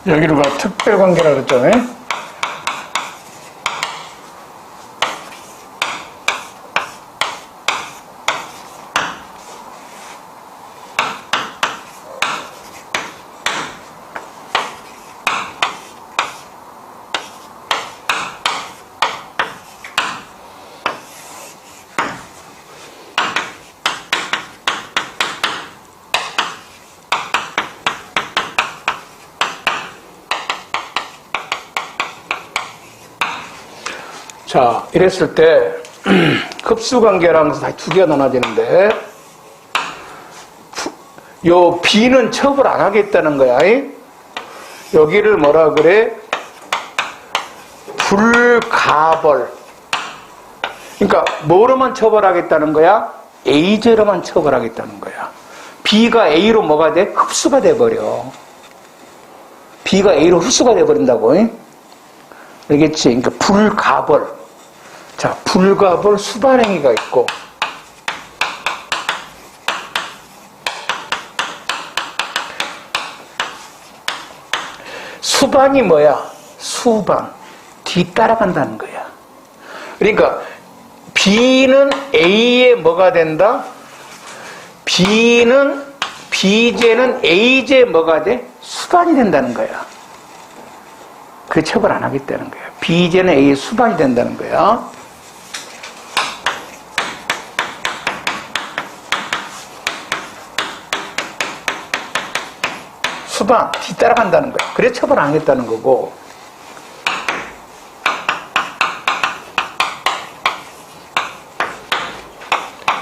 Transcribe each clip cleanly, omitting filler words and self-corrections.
여기로 가 특별관계라 그랬잖아요. 자, 이랬을 때 흡수관계라는 것은 두 개가 나눠지는데 요 B는 처벌 안 하겠다는 거야. 여기를 뭐라 그래? 불가벌. 그러니까 뭐로만 처벌하겠다는 거야? A제로만 처벌하겠다는 거야. B가 A로 뭐가 돼? 흡수가 돼버려. B가 A로 흡수가 돼버린다고. 알겠지? 그러니까 불가벌. 자, 불가벌 수반행위가 있고, 수반이 뭐야? 수반. 뒤따라간다는 거야. 그러니까 B는 A에 뭐가 된다? B제는 A제 뭐가 돼? 수반이 된다는 거야. 그 처벌 안 하겠다는 거야. B제는 A의 수반이 된다는 거야. 수반, 뒤따라간다는 거야. 그래 처벌 안 하겠다는 거고.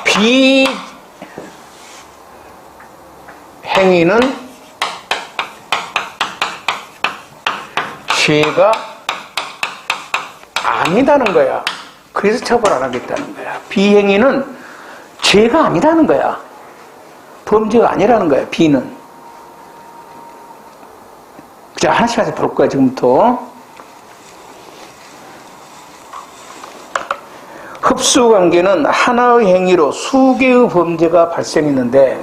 B 행위는 죄가 아니다는 거야. 그래서 처벌 안 하겠다는 거야. B 행위는 죄가 아니라는 거야. 범죄가 아니라는 거야. B는. 자, 하나씩 하나씩 볼 거야, 지금부터. 흡수관계는 하나의 행위로 수개의 범죄가 발생했는데,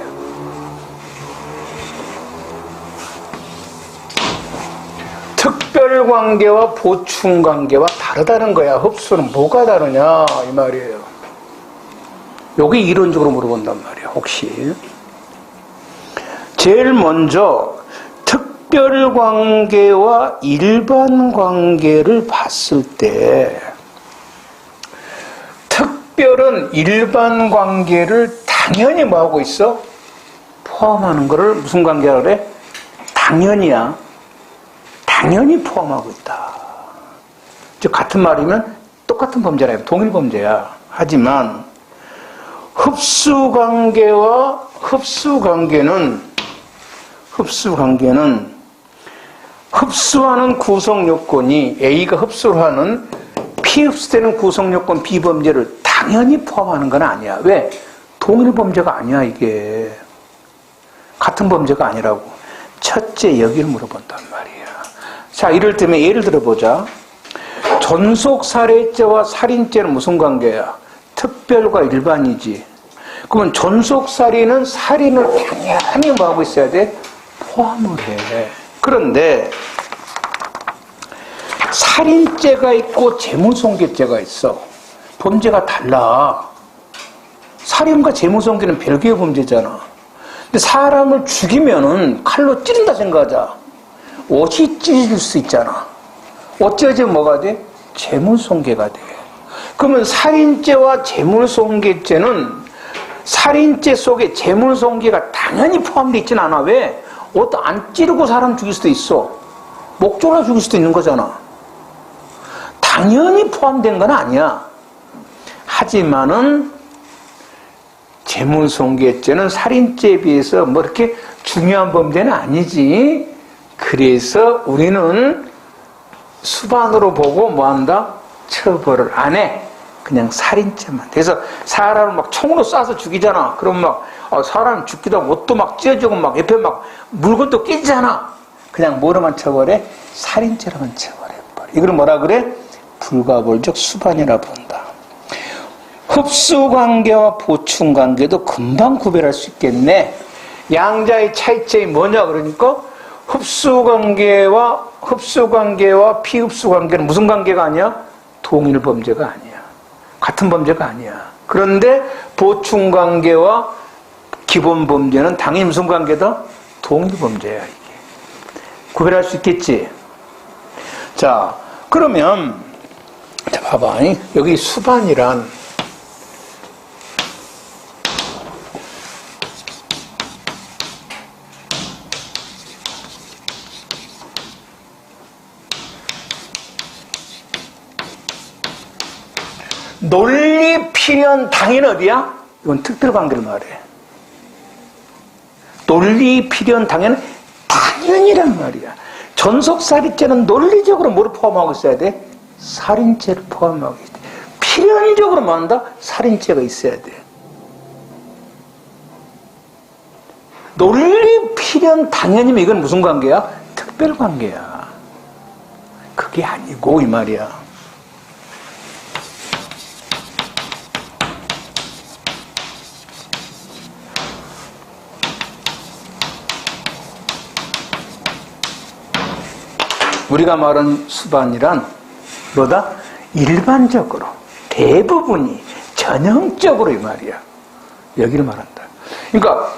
특별관계와 보충관계와 다르다는 거야. 흡수는 뭐가 다르냐, 이 말이에요. 여기 이론적으로 물어본단 말이야, 혹시. 제일 먼저, 특별관계와 일반관계를 봤을 때 특별은 일반관계를 당연히 뭐하고 있어? 포함하는 거를 무슨 관계라 그래? 당연히야. 당연히 포함하고 있다. 즉 같은 말이면 똑같은 범죄라 동일범죄야. 하지만 흡수관계는 흡수하는 구성요건이 A가 흡수를 하는 피흡수되는 구성요건 B범죄를 당연히 포함하는 건 아니야. 왜? 동일범죄가 아니야 이게. 같은 범죄가 아니라고. 첫째 여기를 물어본단 말이야. 자, 이럴 때면 예를 들어보자. 전속살해죄와 살인죄는 무슨 관계야? 특별과 일반이지. 그러면 전속살인은 살인을 당연히 뭐하고 있어야 돼? 포함을 해. 그런데 살인죄가 있고 재물손괴죄가 있어. 범죄가 달라. 살인과 재물손괴는 별개의 범죄잖아. 근데 사람을 죽이면은 칼로 찌른다 생각하자. 옷이 찢어질 수 있잖아. 옷 찢어지면 뭐가 돼? 재물손괴가 돼. 그러면 살인죄와 재물손괴죄는 살인죄 속에 재물손괴가 당연히 포함되어 있지는 않아. 왜? 옷 안 찌르고 사람 죽일 수도 있어. 목 졸라 죽일 수도 있는 거잖아. 당연히 포함된 건 아니야. 하지만은 재물손괴죄는 살인죄에 비해서 뭐 이렇게 중요한 범죄는 아니지. 그래서 우리는 수반으로 보고 뭐한다? 처벌을 안 해. 그냥 살인죄만. 그래서 사람을 막 총으로 쏴서 죽이잖아. 그럼 막 사람 죽기도 하고 옷도 막 찢어지고 막 옆에 막 물건도 깨지잖아. 그냥 뭐로만 처벌해? 살인죄로만 처벌해버려. 이걸 뭐라 그래? 불가벌적 수반이라 부른다. 흡수관계와 보충관계도 금방 구별할 수 있겠네. 양자의 차이점이 뭐냐 그러니까 흡수관계와 피흡수관계는 무슨 관계가 아니야? 동일 범죄가 아니야. 같은 범죄가 아니야. 그런데 보충관계와 기본 범죄는 당연히 무슨 관계다? 동일 범죄야, 이게. 구별할 수 있겠지? 자, 그러면, 자, 봐봐. 여기 수반이란, 논리 필연 당연 어디야? 이건 특별관계를 말해. 논리 필연 당연 당연이란 말이야. 전속살인죄는 논리적으로 뭐를 포함하고 있어야 돼? 살인죄를 포함하고 있어야 돼. 필연적으로 뭐한다? 살인죄가 있어야 돼. 논리 필연 당연이면 이건 무슨 관계야? 특별관계야. 그게 아니고 이 말이야. 우리가 말하는 수반이란 뭐다? 일반적으로, 대부분이, 전형적으로 이 말이야. 여기를 말한다. 그러니까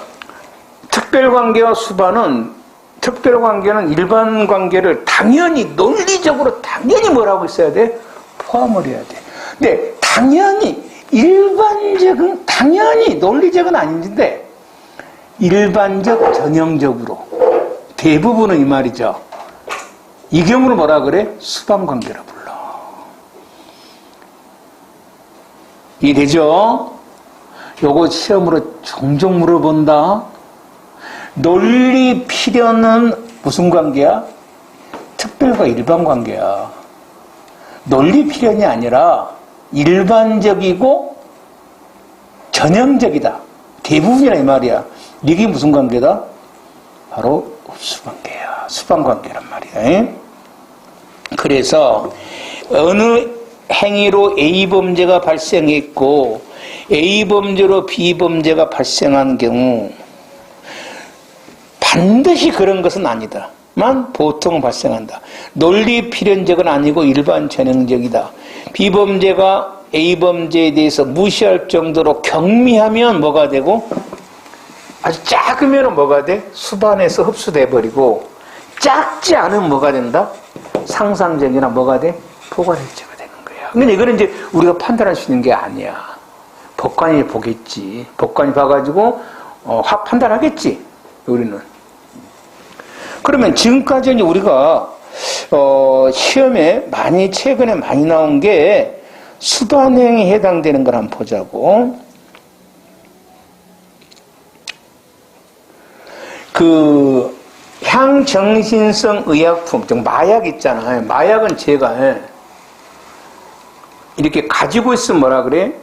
특별관계와 수반은, 특별관계는 일반관계를 당연히 논리적으로 당연히 뭐라고 있어야 돼? 포함을 해야 돼. 근데 당연히 일반적은 당연히 논리적은 아닌데 일반적, 전형적으로 대부분은 이 말이죠. 이 경우를 뭐라 그래? 수반관계라 불러. 이해되죠? 요거 시험으로 종종 물어본다. 논리 필연은 무슨 관계야? 특별과 일반관계야. 논리 필연이 아니라 일반적이고 전형적이다. 대부분이라 이 말이야. 이게 무슨 관계다? 바로 흡수관계야. 수반관계란 말이야. 그래서 어느 행위로 A범죄가 발생했고 A범죄로 B범죄가 발생한 경우 반드시 그런 것은 아니다만 보통 발생한다. 논리 필연적은 아니고 일반 전형적이다. B범죄가 A범죄에 대해서 무시할 정도로 경미하면 뭐가 되고 아주 작으면 뭐가 돼? 수반에서 흡수돼 버리고 작지 않으면 뭐가 된다? 상상적이나 뭐가 돼? 포괄일체가 되는 거야. 근데 이거는 이제 우리가 판단할 수 있는 게 아니야. 법관이 보겠지. 법관이 봐가지고 판단하겠지. 우리는. 그러면 지금까지 우리가 시험에 최근에 많이 나온 게 수반행위에 해당되는 걸 한번 보자고. 향정신성 의약품, 즉 마약 있잖아요. 마약은 제가 이렇게 가지고 있으면 뭐라 그래?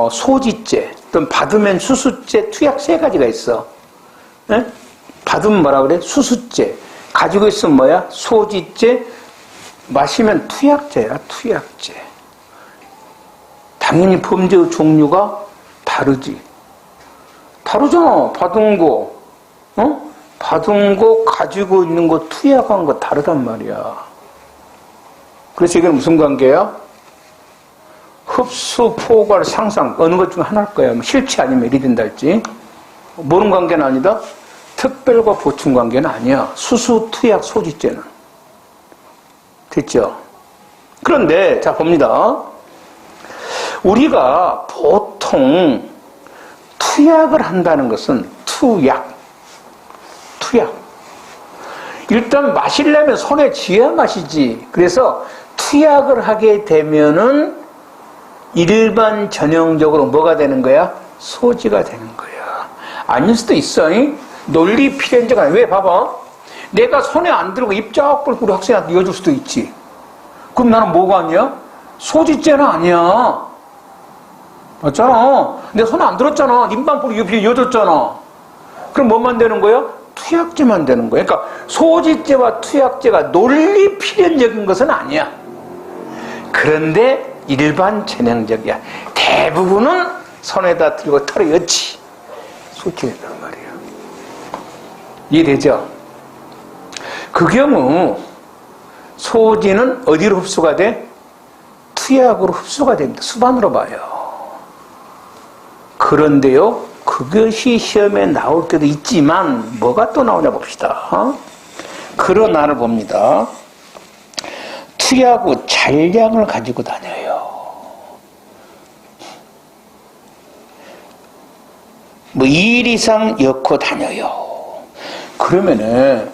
소지죄, 또는 받으면 수수죄, 투약 세 가지가 있어. 예? 받으면 뭐라 그래? 수수죄. 가지고 있으면 뭐야? 소지죄. 마시면 투약죄야, 투약죄. 당연히 범죄의 종류가 다르지. 다르잖아. 받은 거, 받은 거, 가지고 있는 거, 투약한 거 다르단 말이야. 그래서 이게 무슨 관계야? 흡수, 포괄, 상상, 어느 것 중 하나일 거야. 실체 아니면 일이 된다 할지. 모르는 관계는 아니다? 특별과 보충 관계는 아니야. 수수, 투약, 소지죄는. 됐죠? 그런데, 자, 봅니다. 우리가 보통 투약을 한다는 것은 투약. 일단 마시려면 손에 쥐어야 마시지. 그래서 투약을 하게 되면은 일반 전형적으로 뭐가 되는 거야? 소지가 되는 거야. 아닐 수도 있어. 논리 필연자가 왜? 봐봐. 내가 손에 안 들고 입 쫙 벌고 우리 학생한테 이어줄 수도 있지. 그럼 나는 뭐가 아니야? 소지죄는 아니야. 맞잖아. 내가 손에 안 들었잖아. 입만 벌고 옆에 이어줬잖아. 그럼 뭐만 되는 거야? 투약죄만 되는 거야. 그러니까 소지죄와 투약죄가 논리 필연적인 것은 아니야. 그런데 일반 전형적이야. 대부분은 손에다 들고 털에 엿이 소지된단 말이야. 이해되죠? 그 경우 소지는 어디로 흡수가 돼? 투약으로 흡수가 됩니다. 수반으로 봐요. 그런데요, 그것이 시험에 나올 때도 있지만 뭐가 또 나오냐 봅시다. 그러나를 봅니다. 투약 후 잔량을 가지고 다녀요. 뭐 2일 이상 엮고 다녀요. 그러면은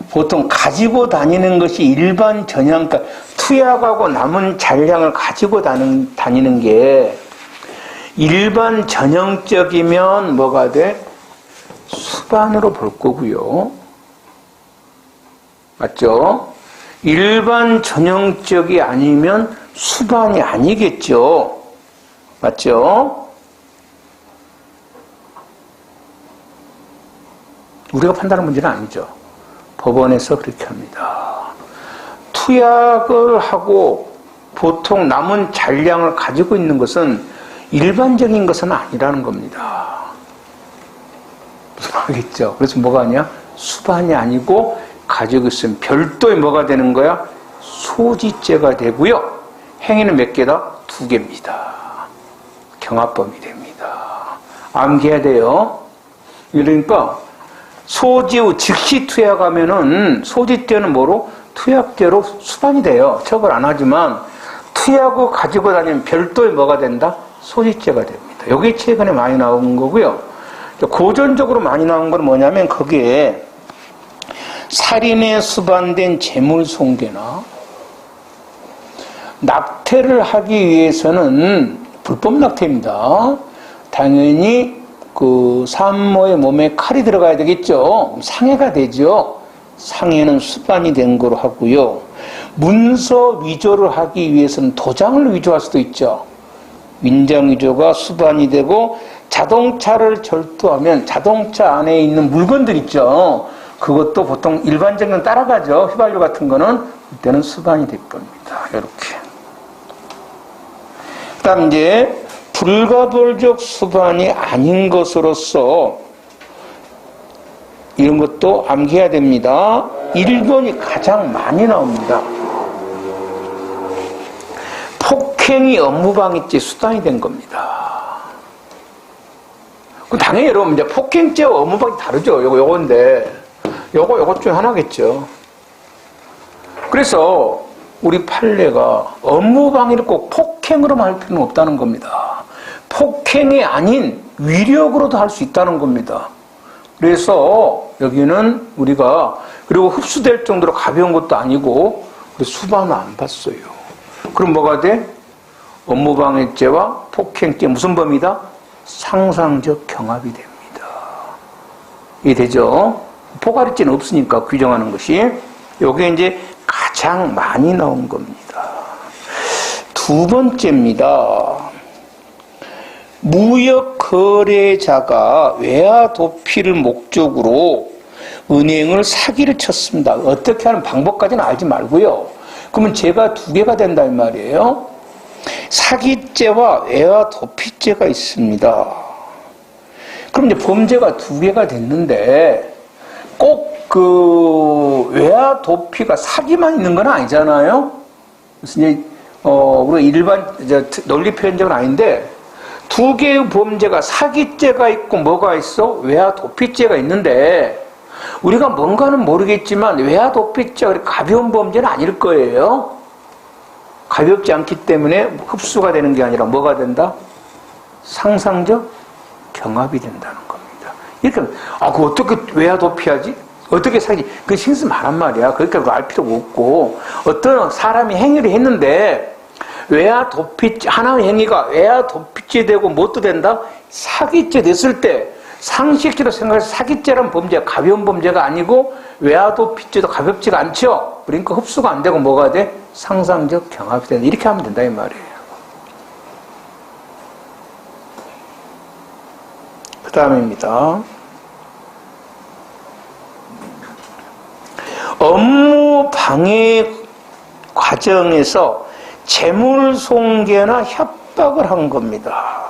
보통 가지고 다니는 것이 일반 전형, 그러니까 투약하고 남은 잔량을 가지고 다니는 게 일반 전형적이면 뭐가 돼? 수반으로 볼 거고요. 맞죠? 일반 전형적이 아니면 수반이 아니겠죠. 맞죠? 우리가 판단하는 문제는 아니죠. 법원에서 그렇게 합니다. 투약을 하고 보통 남은 잔량을 가지고 있는 것은 일반적인 것은 아니라는 겁니다. 무슨 말이겠죠? 그래서 뭐가 아니야? 수반이 아니고 가지고 있으면 별도의 뭐가 되는 거야? 소지죄가 되고요. 행위는 몇 개다? 2개입니다. 경합범이 됩니다. 암기해야 돼요. 그러니까 소지 후 즉시 투약하면은 소지죄는 뭐로? 투약죄로 수반이 돼요. 처벌 안 하지만 투약 후 가지고 다니면 별도의 뭐가 된다? 소지죄가 됩니다. 이게 최근에 많이 나온 거고요. 고전적으로 많이 나온 건 뭐냐면 거기에 살인에 수반된 재물손괴나 낙태를 하기 위해서는 불법 낙태입니다. 당연히 그 산모의 몸에 칼이 들어가야 되겠죠. 상해가 되죠. 상해는 수반이 된 거로 하고요. 문서 위조를 하기 위해서는 도장을 위조할 수도 있죠. 인장 위조가 수반이 되고 자동차를 절도하면 자동차 안에 있는 물건들 있죠. 그것도 보통 일반적인 따라가죠. 휘발유 같은 거는 그때는 수반이 될 겁니다. 이렇게. 그다음 이제 불가벌적 수반이 아닌 것으로서 이런 것도 암기해야 됩니다. 1번이 가장 많이 나옵니다. 폭행이 업무방해죄 수단이 된 겁니다. 당연히 여러분 이제 폭행죄와 업무방해 다르죠. 요건데 요것 중에 하나겠죠. 그래서 우리 판례가 업무방해를 꼭 폭행으로만 할 필요는 없다는 겁니다. 폭행이 아닌 위력으로도 할 수 있다는 겁니다. 그래서 여기는 우리가 그리고 흡수될 정도로 가벼운 것도 아니고 수반을 안 봤어요. 그럼 뭐가 돼? 업무방해죄와 폭행죄 무슨 범위다? 상상적 경합이 됩니다. 이해되죠? 포괄죄는 없으니까 규정하는 것이. 요게 이제 가장 많이 나온 겁니다. 2번째입니다. 무역 거래자가 외화 도피를 목적으로 은행을 사기를 쳤습니다. 어떻게 하는 방법까지는 알지 말고요. 그러면 죄가 2개가 된다 이 말이에요. 사기죄와 외화 도피죄가 있습니다. 그럼 이제 범죄가 2개가 됐는데 꼭 그 외화 도피가 사기만 있는 건 아니잖아요. 그래서 이제 우리가 일반 논리 표현적은 아닌데 2개의 범죄가 사기죄가 있고 뭐가 있어? 외화 도피죄가 있는데 우리가 뭔가는 모르겠지만 외화 도피죄가 가벼운 범죄는 아닐 거예요. 가볍지 않기 때문에 흡수가 되는 게 아니라 뭐가 된다? 상상적 경합이 된다는 겁니다. 이렇게 그거 어떻게 외화 도피하지? 어떻게 사기? 그 신스 말한 말이야. 그러니까 알 필요가 없고 어떤 사람이 행위를 했는데 외화 도피죄 하나의 행위가 외화 도피죄 되고 뭣도 된다? 사기죄 됐을 때 상식적으로 생각해서 사기죄란 범죄가 가벼운 범죄가 아니고 외화 도피죄도 가볍지가 않죠. 그러니까 흡수가 안 되고 뭐가 돼? 상상적 경합이 된다. 이렇게 하면 된다 이 말이에요. 그 다음입니다. 업무 방해 과정에서 재물 손괴나 협박을 한 겁니다.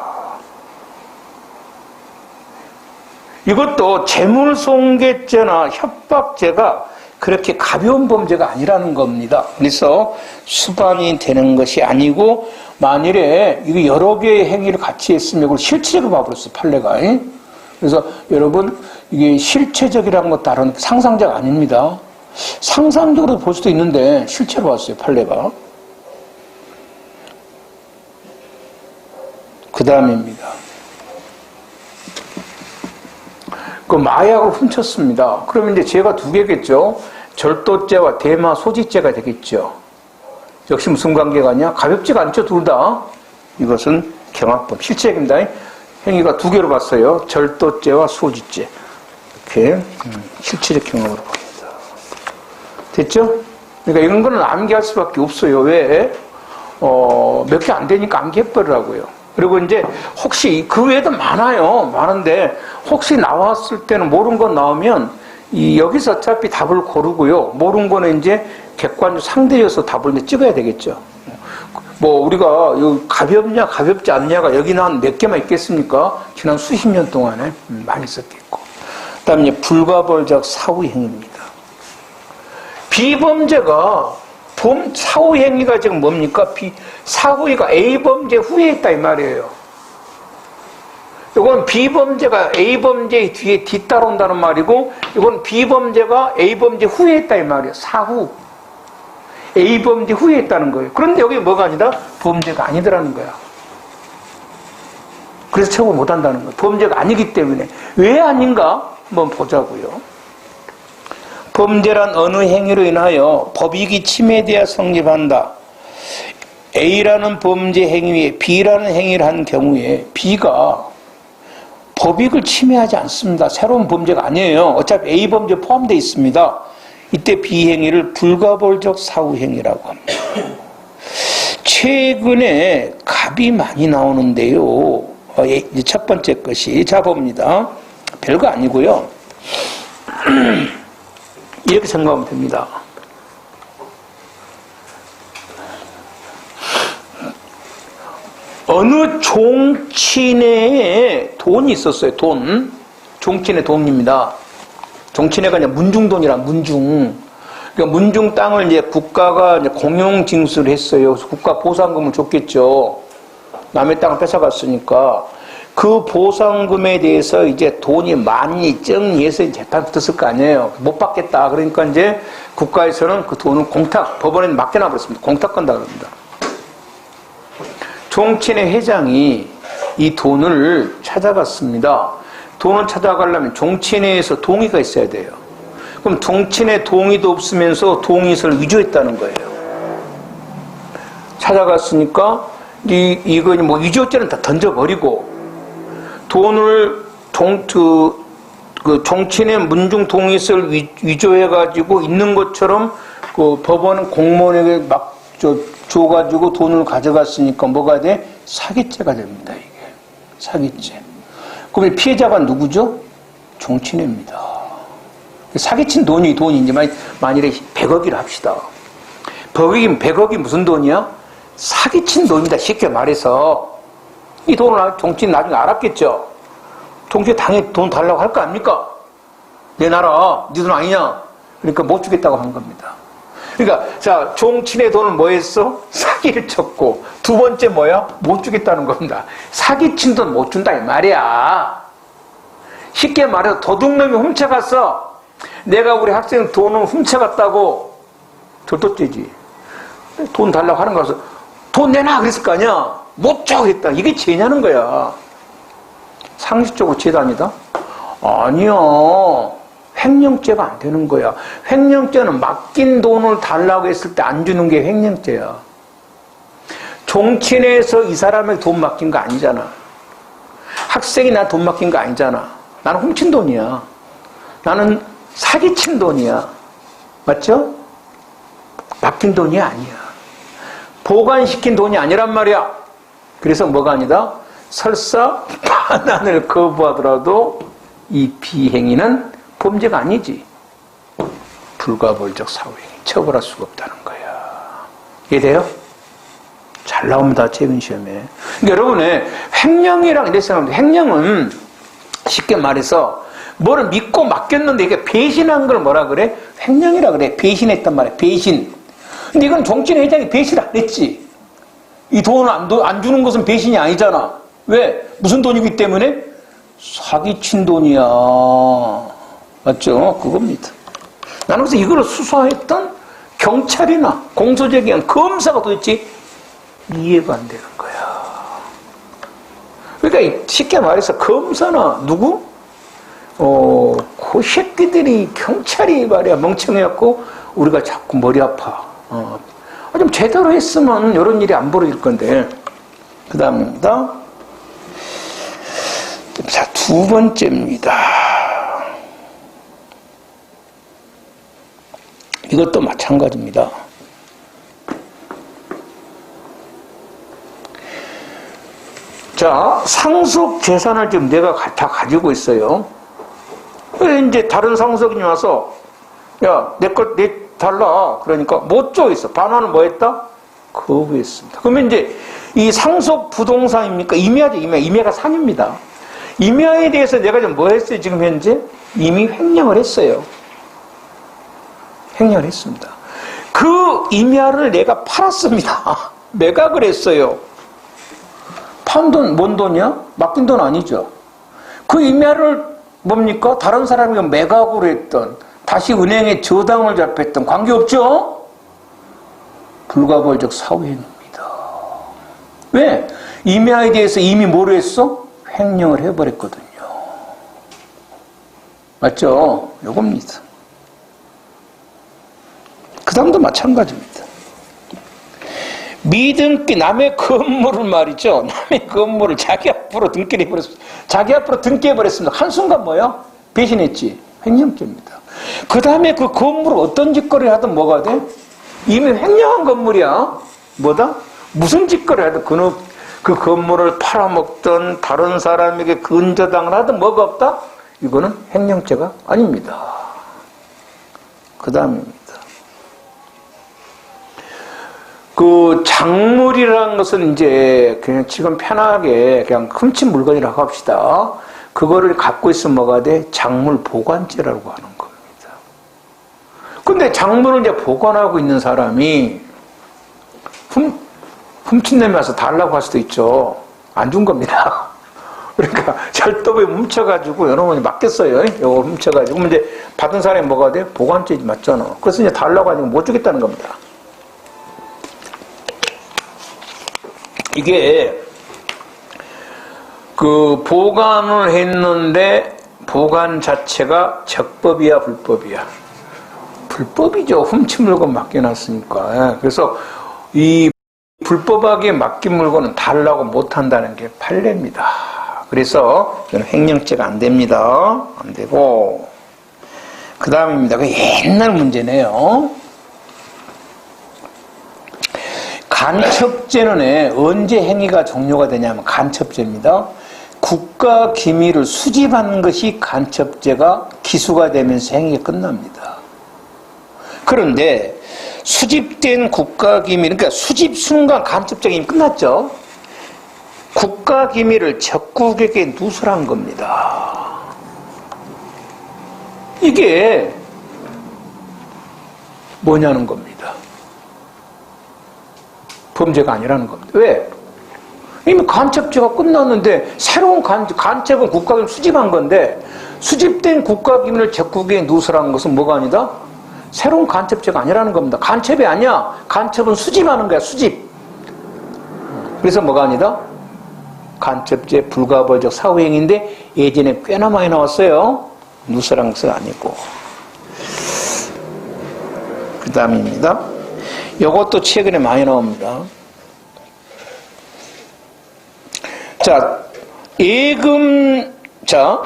이것도 재물 손괴죄나 협박죄가 그렇게 가벼운 범죄가 아니라는 겁니다. 그래서 수반이 되는 것이 아니고 만일에 이거 여러 개의 행위를 같이 했으면 이걸 실체적으로 봐버렸어 판례가. 그래서 여러분 이게 실체적이라는 것 다른 상상적 아닙니다. 상상적으로 볼 수도 있는데 실체로 봤어요 판례가. 그 다음입니다. 그 마약을 훔쳤습니다. 그러면 이제 죄가 두 개겠죠. 절도죄와 대마소지죄가 되겠죠. 역시 무슨 관계가 아니야? 가볍지가 않죠, 둘 다. 이것은 경합범, 실체적입니다. 행위가 두 개로 봤어요. 절도죄와 소지죄. 이렇게 실체적 경합으로 봅니다. 됐죠? 그러니까 이런 거는 암기할 수밖에 없어요. 왜? 몇 개 안 되니까 암기해버리라고요. 그리고 이제 혹시 그 외에도 많아요. 많은데 혹시 나왔을 때는 모르는 거 나오면 여기서 어차피 답을 고르고요. 모르는 거는 이제 객관적 상대여서 답을 이제 찍어야 되겠죠. 뭐 우리가 가볍냐 가볍지 않냐가 여기는 한 몇 개만 있겠습니까? 지난 수십 년 동안에 많이 썼겠고. 그다음에 이제 불가벌적 사후행위입니다. 비범죄가 사후행위가 지금 뭡니까? 사후가 A범죄 후에 있다 이 말이에요. 이건 B범죄가 A범죄 뒤에 뒤따라온다는 말이고 이건 B범죄가 A범죄 후에 있다 이 말이에요. 사후. A범죄 후에 있다는 거예요. 그런데 여기 뭐가 아니다? 범죄가 아니더라는 거야. 그래서 처벌 못한다는 거예요. 범죄가 아니기 때문에. 왜 아닌가? 한번 보자고요. 범죄란 어느 행위로 인하여 법익이 침해되어 성립한다. A라는 범죄 행위에 B라는 행위를 한 경우에 B가 법익을 침해하지 않습니다. 새로운 범죄가 아니에요. 어차피 A 범죄 포함되어 있습니다. 이때 B 행위를 불가벌적 사후 행위라고 합니다. 최근에 갑이 많이 나오는데요. 첫 번째 것이 자 봅니다. 별거 아니고요. 이렇게 생각하면 됩니다. 어느 종친회에 돈이 있었어요. 돈. 종친회 돈입니다. 종친회가 이제 문중돈이란 문중. 그러니까 문중 땅을 이제 국가가 이제 공용 징수를 했어요. 그래서 국가 보상금을 줬겠죠. 남의 땅을 뺏어갔으니까. 그 보상금에 대해서 이제 돈이 많이 적리해서 재판 붙었을 거 아니에요. 못 받겠다. 그러니까 이제 국가에서는 그 돈을 공탁, 법원에 맡겨놔버렸습니다. 공탁 건다 그럽니다. 종친회 회장이 이 돈을 찾아갔습니다. 돈을 찾아가려면 종친회에서 동의가 있어야 돼요. 그럼 종친회 동의도 없으면서 동의서를 위조했다는 거예요. 찾아갔으니까 이거 뭐 위조죄는 다 던져버리고 돈을 종친회 문중 동의서를 위조해가지고 있는 것처럼 그 법원 공무원에게 막 줘가지고 돈을 가져갔으니까 뭐가 돼? 사기죄가 됩니다, 이게. 사기죄. 그럼 피해자가 누구죠? 종친회입니다. 사기친 돈이 이제 만일에 100억이라 합시다. 100억이 무슨 돈이야? 사기친 돈이다, 쉽게 말해서. 이 돈을 종친이 나중에 알았겠죠? 종친이 당연히 돈 달라고 할 거 아닙니까? 내 나라, 네 돈 아니냐? 그러니까 못 주겠다고 한 겁니다. 그러니까, 자, 종친의 돈을 뭐 했어? 사기를 쳤고, 두 번째 뭐야? 못 주겠다는 겁니다. 사기친 돈 못 준다, 이 말이야. 쉽게 말해서 도둑놈이 훔쳐갔어. 내가 우리 학생 돈을 훔쳐갔다고. 절도죄지. 돈 달라고 하는 거라서, 돈 내놔! 그랬을 거 아니야? 못 줘! 그랬다. 이게 죄냐는 거야. 상식적으로 죄도 아니다? 아니야. 횡령죄가 안 되는 거야. 횡령죄는 맡긴 돈을 달라고 했을 때 안 주는 게 횡령죄야. 종친회에서 이 사람에게 돈 맡긴 거 아니잖아. 학생이 나 돈 맡긴 거 아니잖아. 나는 훔친 돈이야. 나는 사기친 돈이야. 맞죠? 맡긴 돈이 아니야. 보관시킨 돈이 아니란 말이야. 그래서 뭐가 아니다? 설사 반환을 거부하더라도 이 비행위는 범죄가 아니지. 불가벌적 사후행위. 처벌할 수가 없다는 거야. 이해돼요? 잘 나옵니다. 최근 시험에. 그러니까 여러분의 횡령이랑 이렇게 생각합니다. 횡령은 쉽게 말해서 뭐를 믿고 맡겼는데 이게 배신한 걸 뭐라 그래? 횡령이라 그래. 배신했단 말이야. 배신. 근데 이건 정치인 회장이 배신 안 했지. 이 돈을 안 주는 것은 배신이 아니잖아. 왜? 무슨 돈이기 때문에? 사기친 돈이야. 맞죠? 그겁니다. 나는 그래서 이걸 수사했던 경찰이나 공소제기한 검사가 도대체 이해가 안 되는 거야. 그러니까 쉽게 말해서 검사나 누구? 그 새끼들이 경찰이 말이야 멍청해갖고 우리가 자꾸 머리 아파. 좀 제대로 했으면 이런 일이 안 벌어질 건데. 그 다음입니다. 자, 두 번째입니다. 이것도 마찬가지입니다. 자, 상속 재산을 지금 내가 다 가지고 있어요. 이제 다른 상속인이 와서, 야, 내 달라. 그러니까 못 줘 있어. 반환을 뭐 했다? 거부했습니다. 그러면 이제 이 상속 부동산입니까? 임야죠, 임야. 임야가 산입니다. 임야에 대해서 내가 지금 뭐 했어요, 지금 현재? 이미 횡령을 했어요. 횡령을 했습니다. 그 임야를 내가 팔았습니다. 매각을 했어요. 판 돈, 뭔 돈이야? 맡긴 돈 아니죠. 그 임야를 뭡니까? 다른 사람에게 매각으로 했던, 다시 은행에 저당을 잡혔던, 관계없죠? 불가벌적 사후행위입니다. 왜? 임야에 대해서 이미 뭐로 했어? 횡령을 해버렸거든요. 맞죠? 요겁니다. 그 다음도 마찬가지입니다. 미등기, 남의 건물을 말이죠. 남의 건물을 자기 앞으로 등기해버렸습니다. 자기 앞으로 등기해버렸습니다. 한순간 뭐야? 배신했지. 횡령죄입니다. 그 다음에 그 건물을 어떤 짓거리를 하든 뭐가 돼? 이미 횡령한 건물이야. 뭐다? 무슨 짓거리를 하든 그 건물을 팔아먹든 다른 사람에게 근저당을 하든 뭐가 없다? 이거는 횡령죄가 아닙니다. 그 다음입니다. 그 작물이라는 것은 이제 그냥 지금 편하게 그냥 훔친 물건이라고 합시다. 그거를 갖고 있으면 뭐가 돼? 작물 보관죄라고 하는 겁니다. 근데 작물을 이제 보관하고 있는 사람이 훔친 놈이 와서 달라고 할 수도 있죠. 안 준 겁니다. 그러니까 절도부에 훔쳐가지고 여러분이 맡겼어요. 이거 훔쳐가지고. 그럼 이제 받은 사람이 뭐가 돼? 보관죄 맞잖아. 그래서 이제 달라고 하니까 못 주겠다는 겁니다. 이게 그 보관을 했는데 보관 자체가 적법이야 불법이야? 불법이죠. 훔친 물건 맡겨놨으니까. 그래서 이 불법하게 맡긴 물건은 달라고 못한다는 게 판례입니다. 그래서 이건 횡령죄가 안 됩니다. 안 되고 그 다음입니다. 그 옛날 문제네요. 간첩죄는 언제 행위가 종료가 되냐면 간첩죄입니다. 국가 기밀을 수집하는 것이 간첩죄가 기수가 되면서 행위가 끝납니다. 그런데 수집된 국가 기밀, 그러니까 수집 순간 간첩죄가 이미 끝났죠. 국가 기밀을 적국에게 누설한 겁니다. 이게 뭐냐는 겁니다. 범죄가 아니라는 겁니다. 왜? 이미 간첩죄가 끝났는데 새로운 간첩은 국가기밀을 수집한 건데 수집된 국가기밀을 적국에 누설한 것은 뭐가 아니다? 새로운 간첩죄가 아니라는 겁니다. 간첩이 아니야. 간첩은 수집하는 거야. 수집. 그래서 뭐가 아니다? 간첩죄 불가벌적 사후행위인데 예전에 꽤나 많이 나왔어요. 누설한 것은 아니고. 그 다음입니다. 이것도 최근에 많이 나옵니다. 자, 예금, 자,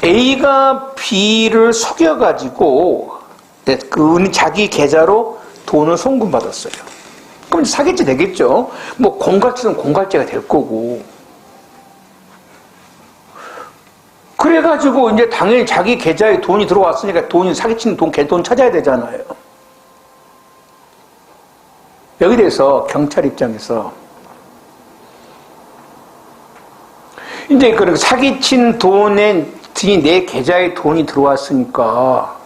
A가 B를 속여가지고, 자기 계좌로 돈을 송금받았어요. 그럼 사기죄 되겠죠? 뭐, 공갈죄는 공갈죄가 될 거고. 그래가지고 이제 당연히 자기 계좌에 돈이 들어왔으니까 사기치는 돈 찾아야 되잖아요. 여기 대해서 경찰 입장에서 이제 그 사기친 돈의 특히 내 계좌에 돈이 들어왔으니까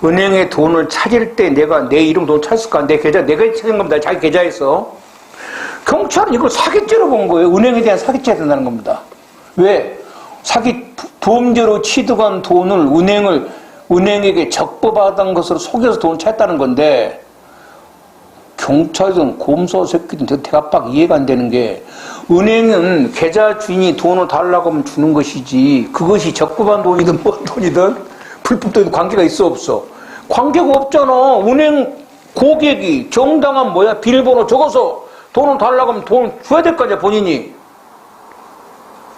은행에 돈을 찾을 때 내가 내 이름 돈 찾을까? 내 계좌 내가 찾은 겁니다. 자기 계좌에서. 경찰은 이걸 사기죄로 본 거예요. 은행에 대한 사기죄가 된다는 겁니다. 왜? 범죄로 취득한 돈을 은행에게 적부받은 것으로 속여서 돈을 찾았다는 건데, 경찰이든 검사 새끼든 대가빡 이해가 안 되는 게, 은행은 계좌 주인이 돈을 달라고 하면 주는 것이지, 그것이 적부받은 돈이든 뭔 돈이든 불법 돈이든 관계가 있어 없어? 관계가 없잖아. 은행 고객이 정당한 비밀번호 적어서 돈을 달라고 하면 돈을 줘야 될 거 아니야, 본인이.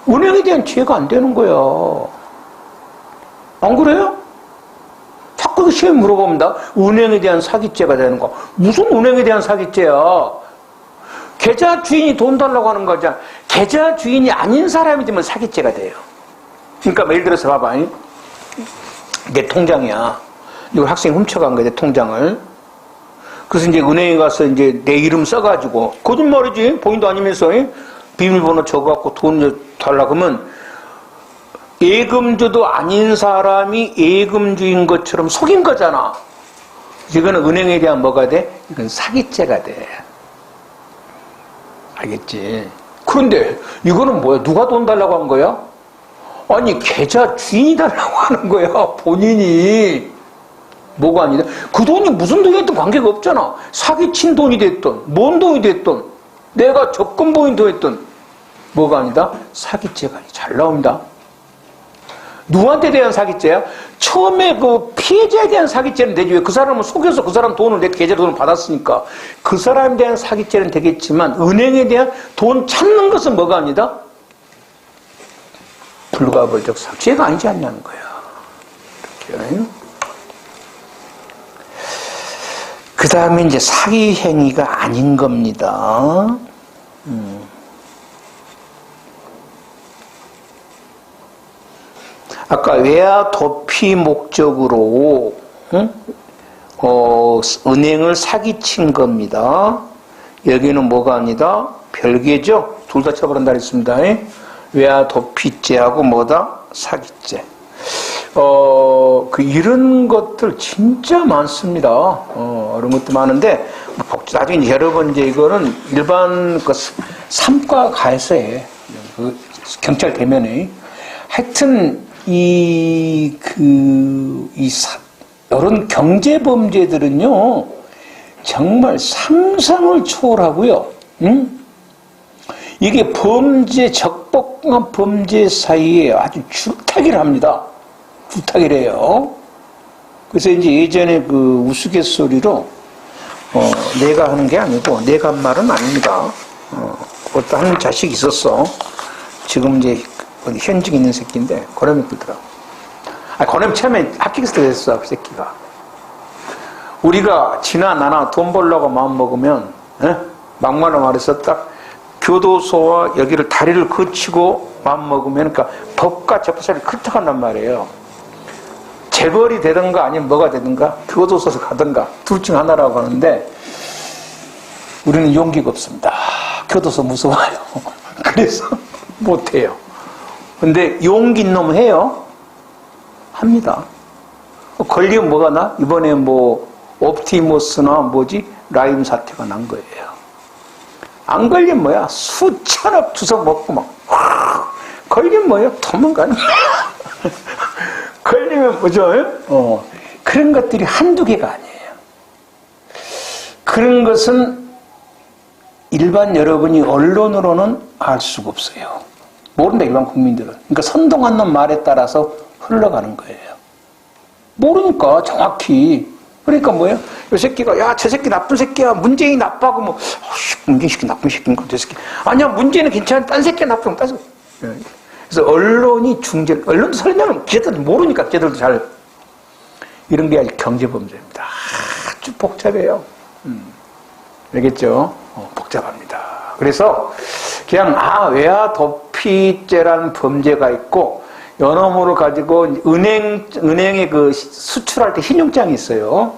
은행에 대한 죄가 안 되는 거야. 안 그래요? 자꾸 시험에 물어봅니다. 은행에 대한 사기죄가 되는 거. 무슨 은행에 대한 사기죄야? 계좌 주인이 돈 달라고 하는 거잖아. 계좌 주인이 아닌 사람이 되면 사기죄가 돼요. 그러니까 예를 들어서 봐봐. 내 통장이야. 이거 학생이 훔쳐간 거야, 내 통장을. 그래서 이제 은행에 가서 이제 내 이름 써가지고, 거짓말이지. 본인도 아니면서, 비밀번호 적어갖고 돈 달라고 하면, 예금주도 아닌 사람이 예금주인 것처럼 속인 거잖아. 이거는 은행에 대한 뭐가 돼? 이건 사기죄가 돼. 알겠지? 그런데 이거는 뭐야? 누가 돈 달라고 한 거야? 아니, 계좌 주인이 달라고 하는 거야. 본인이. 뭐가 아니다. 그 돈이 무슨 돈이 됐든 관계가 없잖아. 사기친 돈이 됐든 뭔 돈이 됐든 내가 적금 보인 돈이 됐든 뭐가 아니다. 사기죄가 잘 나옵니다. 누구한테 대한 사기죄야? 처음에 그 피해자에 대한 사기죄는 되지. 왜? 그 사람을 속여서 그 사람 돈을 내 계좌로 돈을 받았으니까 그 사람에 대한 사기죄는 되겠지만, 은행에 대한 돈 찾는 것은 뭐가 아니다. 불가벌적 사기죄가 아니지 않냐는 거야. 이렇게. 그 다음에 이제 사기 행위가 아닌 겁니다. 아까 외화 도피 목적으로 은행을 사기친 겁니다. 여기는 뭐가 아니다? 별개죠? 둘 다 처벌한다 그랬습니다. 외화 도피죄하고 뭐다? 사기죄. 이런 것들 진짜 많습니다. 이런 것도 많은데, 나중에 여러 번 이제 이거는 일반 삼과 가에서 해. 경찰 대면에. 하여튼, 이런 경제범죄들은요, 정말 상상을 초월하고요, 이게 적법한 범죄 사이에 아주 줄타기를 합니다. 줄타기를 해요. 그래서 이제 예전에 그 우스갯소리로, 내가 하는 게 아니고, 내가 한 말은 아닙니다. 어떤 한 자식이 있었어. 지금 이제 현직에 있는 새끼인데, 고놈이 그러더라. 고놈이 처음에 합격했을 때 그랬어, 그 새끼가. 우리가 지나 나나 돈 벌려고 마음 먹으면, 막말로 말해서 딱 교도소와 여기를 다리를 거치고 마음 먹으면, 그러니까 법과 재판소를 흩어간단 말이에요. 재벌이 되든가 아니면 뭐가 되든가 교도소에서 가든가 둘 중 하나라고 하는데, 우리는 용기가 없습니다. 교도소 무서워요. 그래서 못해요. 근데 용기 있는 놈 해요? 합니다. 걸리면 뭐가 나? 이번에 옵티머스나 라임 사태가 난 거예요. 안 걸리면 뭐야? 수천억 주워 먹고 걸리면 뭐예요? 도망가는 거야. 걸리면 뭐죠? 그런 것들이 한두 개가 아니에요. 그런 것은 일반 여러분이 언론으로는 알 수가 없어요. 모른다, 일반 국민들은. 그러니까 선동한 놈 말에 따라서 흘러가는 거예요. 모르니까, 정확히. 그러니까 뭐예요? 이 새끼가, 야, 저 새끼 나쁜 새끼야. 문재인이 나빠고, 문재인 새끼 나쁜 새끼인가, 저 새끼. 아니야, 문재인은 괜찮아. 딴 새끼야, 나쁜, 딴 새끼. 그래서 언론이 언론도 설명을, 걔들도 모르니까, 걔들도 잘. 이런 게 경제범죄입니다. 아주 복잡해요. 알겠죠? 복잡합니다. 그래서, 그냥, 외화 도피죄라는 범죄가 있고, 연어물을 가지고 은행에 수출할 때 신용장이 있어요.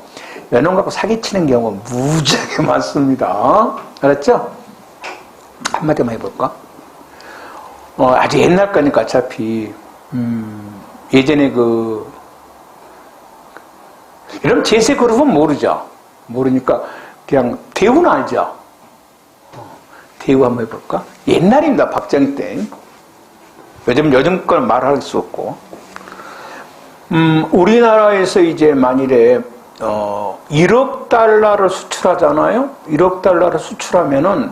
연어 갖고 사기치는 경우가 무지하게 많습니다. 알았죠? 한마디만 해볼까? 아주 옛날 거니까 어차피, 예전에 이런 제세 그룹은 모르죠. 모르니까 그냥 대우는 알죠. 대우 한번 해볼까? 옛날입니다. 박정희 때. 요즘 건 말할 수 없고. 우리나라에서 이제 만일에 1억 달러를 수출하잖아요. 1억 달러를 수출하면은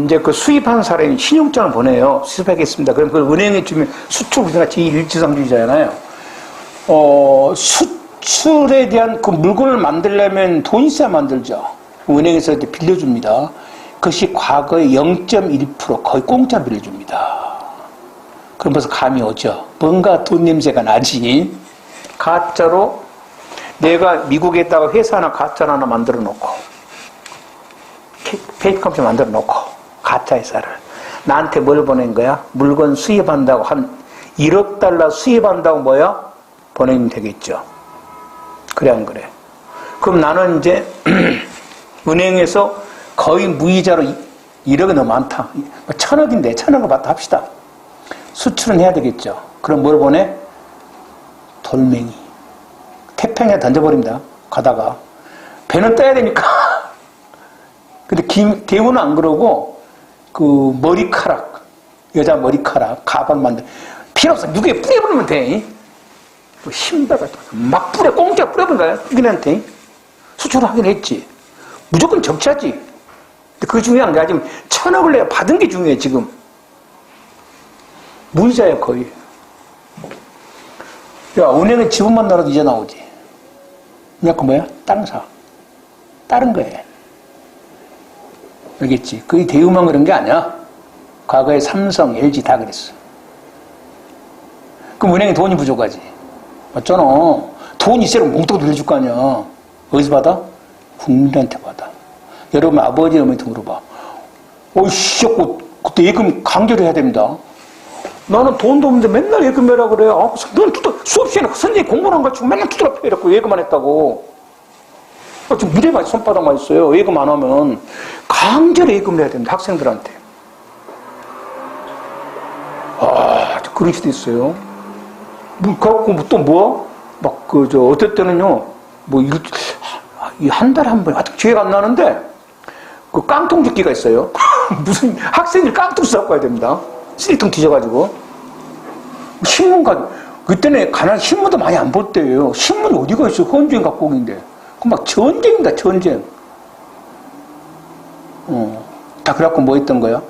이제 그 수입한 사람이 신용장을 보내요. 수입하겠습니다. 그럼 그걸 은행에 주면 수출 우리가 제1지상주의자잖아요. 수출에 대한 그 물건을 만들려면 돈 있어야 만들죠. 은행에서 이제 빌려줍니다. 그것이 과거에 0.1% 거의 공짜 빌려줍니다. 그럼 벌써 감이 오죠. 뭔가 돈 냄새가 나지. 가짜로 내가 미국에다가 회사 하나 가짜 하나 만들어 놓고 페이크 컴퓨터 만들어 놓고 가짜 회사를 나한테 뭘 보낸 거야? 물건 수입한다고 한 1억 달러 수입한다고 뭐야? 보내면 되겠죠. 그래 안 그래? 그럼 나는 이제 은행에서 거의 무이자로 1억이 너무 많다. 1,000억인데 1,000억을 받다 합시다. 수출은 해야 되겠죠. 그럼 뭘 보내? 돌멩이. 태평양에 던져버립니다. 가다가. 배는 떠야 되니까. 근데 대우는 안 그러고, 머리카락, 여자 머리카락, 가방 만들, 필요 없어. 누구에 뿌려버리면 돼. 힘받아. 막 공짜 뿌려버린 거야. 그한테 수출을 하긴 했지. 무조건 적자지. 근데 그게 중요한 게 지금 1,000억을 내가 받은 게 중요해, 지금. 무이자야, 거의. 야, 은행에 지분만 넣어도 이제 나오지. 그러니까 뭐야? 땅 사. 다른 거야. 알겠지? 그게 대우만 그런 게 아니야. 과거에 삼성, LG 다 그랬어. 그럼 은행에 돈이 부족하지. 맞잖아. 돈 있으면 몽땅 돌려줄 거 아니야. 어디서 받아? 국민한테 받아. 여러분 아버지, 어머니한테 물어봐. 어이씨, 그때 예금 강제로 해야 됩니다. 나는 돈도 없는데 맨날 예금해라 그래. 넌 수업 시간에 선생님 공부를 안 가르치고 맨날 두드려 패려고 예금만 했다고. 지금 무대만 손바닥만 있어요. 예금 안 하면 강제로 예금을 해야 됩니다. 학생들한테. 그런 수도 있어요. 또 뭐? 어떨 때는요, 한 달에 한 번, 아직 기회가 안 나는데, 깡통 줍기가 있어요. 무슨 학생들 깡통 싸고 가야 됩니다. 쓰리통 뒤져가지고. 그때는 신문도 많이 안 볼 때예요. 신문 어디가 있어? 헌주행 갖고 오는데. 막 전쟁이다, 전쟁. 다 그래갖고 뭐 했던 거야?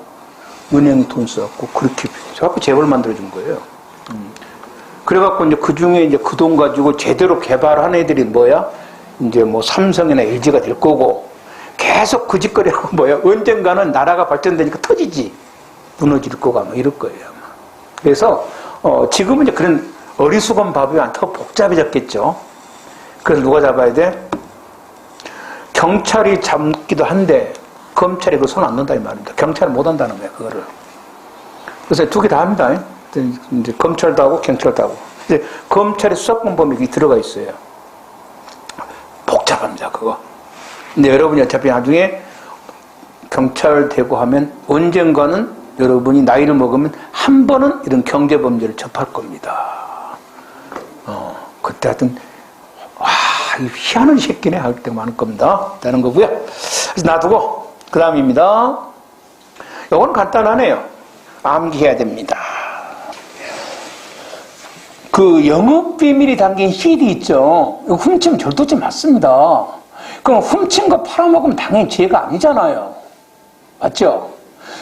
은행이 돈 써갖고, 그렇게, 저갖고 재벌 만들어준 거예요. 그래갖고 이제 그 중에 이제 그 돈 가지고 제대로 개발한 애들이 뭐야? 이제 뭐 삼성이나 LG가 될 거고, 계속 그 짓거리하고 뭐야? 언젠가는 나라가 발전되니까 터지지. 무너질 거가 뭐 이럴 거예요. 아마. 그래서, 지금은 이제 그런 어리숙한 법이 더 복잡해졌겠죠. 그래서 누가 잡아야 돼? 경찰이 잡기도 한데, 검찰이 그 손 안 넣는다 이 말입니다. 경찰은 못 한다는 거예요, 그거를. 그래서 두 개 다 합니다. 이제 검찰도 하고 경찰도 하고. 이제 검찰의 수사권 범위가 들어가 있어요. 복잡합니다, 그거. 근데 여러분이 어차피 나중에 경찰 되고 하면 언젠가는 여러분이 나이를 먹으면 한 번은 이런 경제범죄를 접할 겁니다. 그때 하여튼, 이 희한한 새끼네 할 때가 많을 겁니다. 라는 거고요. 그래서 놔두고, 그 다음입니다. 요건 간단하네요. 암기해야 됩니다. 영업비밀이 담긴 CD 있죠? 이거 훔치면 절도죄 맞습니다. 그럼 훔친 거 팔아먹으면 당연히 죄가 아니잖아요. 맞죠?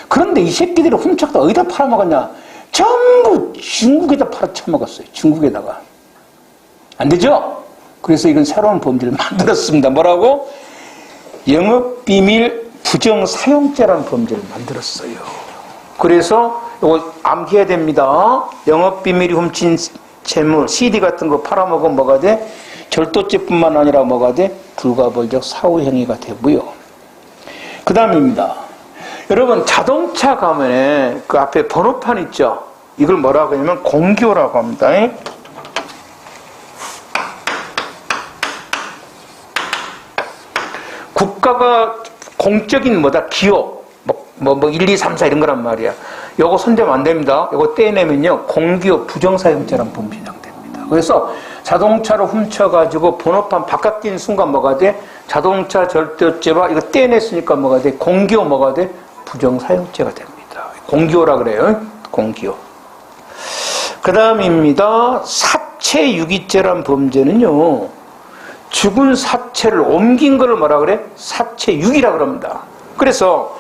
그런데 이 새끼들이 훔쳐서 어디다 팔아먹었냐? 전부 중국에다 팔아쳐먹었어요. 중국에다가. 안 되죠? 그래서 이건 새로운 범죄를 만들었습니다. 뭐라고? 영업비밀 부정사용죄라는 범죄를 만들었어요. 그래서 이거 암기해야 됩니다. 영업비밀이 훔친 재물, CD 같은 거 팔아먹으면 뭐가 돼? 절도죄뿐만 아니라 뭐가 돼? 불가벌적 사후행위가 되고요. 그 다음입니다. 여러분 자동차 가면에 그 앞에 번호판 있죠? 이걸 뭐라고 하냐면 공기호라고 합니다. 국가가 공적인 기호, 1, 2, 3, 4 이런 거란 말이야. 요거 손대면 안 됩니다. 요거 떼내면요, 공기업 부정사용죄란 범죄 시작됩니다. 그래서 자동차를 훔쳐가지고 번호판 바깥인 순간 뭐가 돼? 자동차 절도죄와 이거 떼냈으니까 뭐가 돼? 공기업 뭐가 돼? 부정사용죄가 됩니다. 공기호라 그래요. 공기호. 그 다음입니다. 사체유기죄란 범죄는요, 죽은 사체를 옮긴 거를 뭐라 그래? 사체유기라 그럽니다. 그래서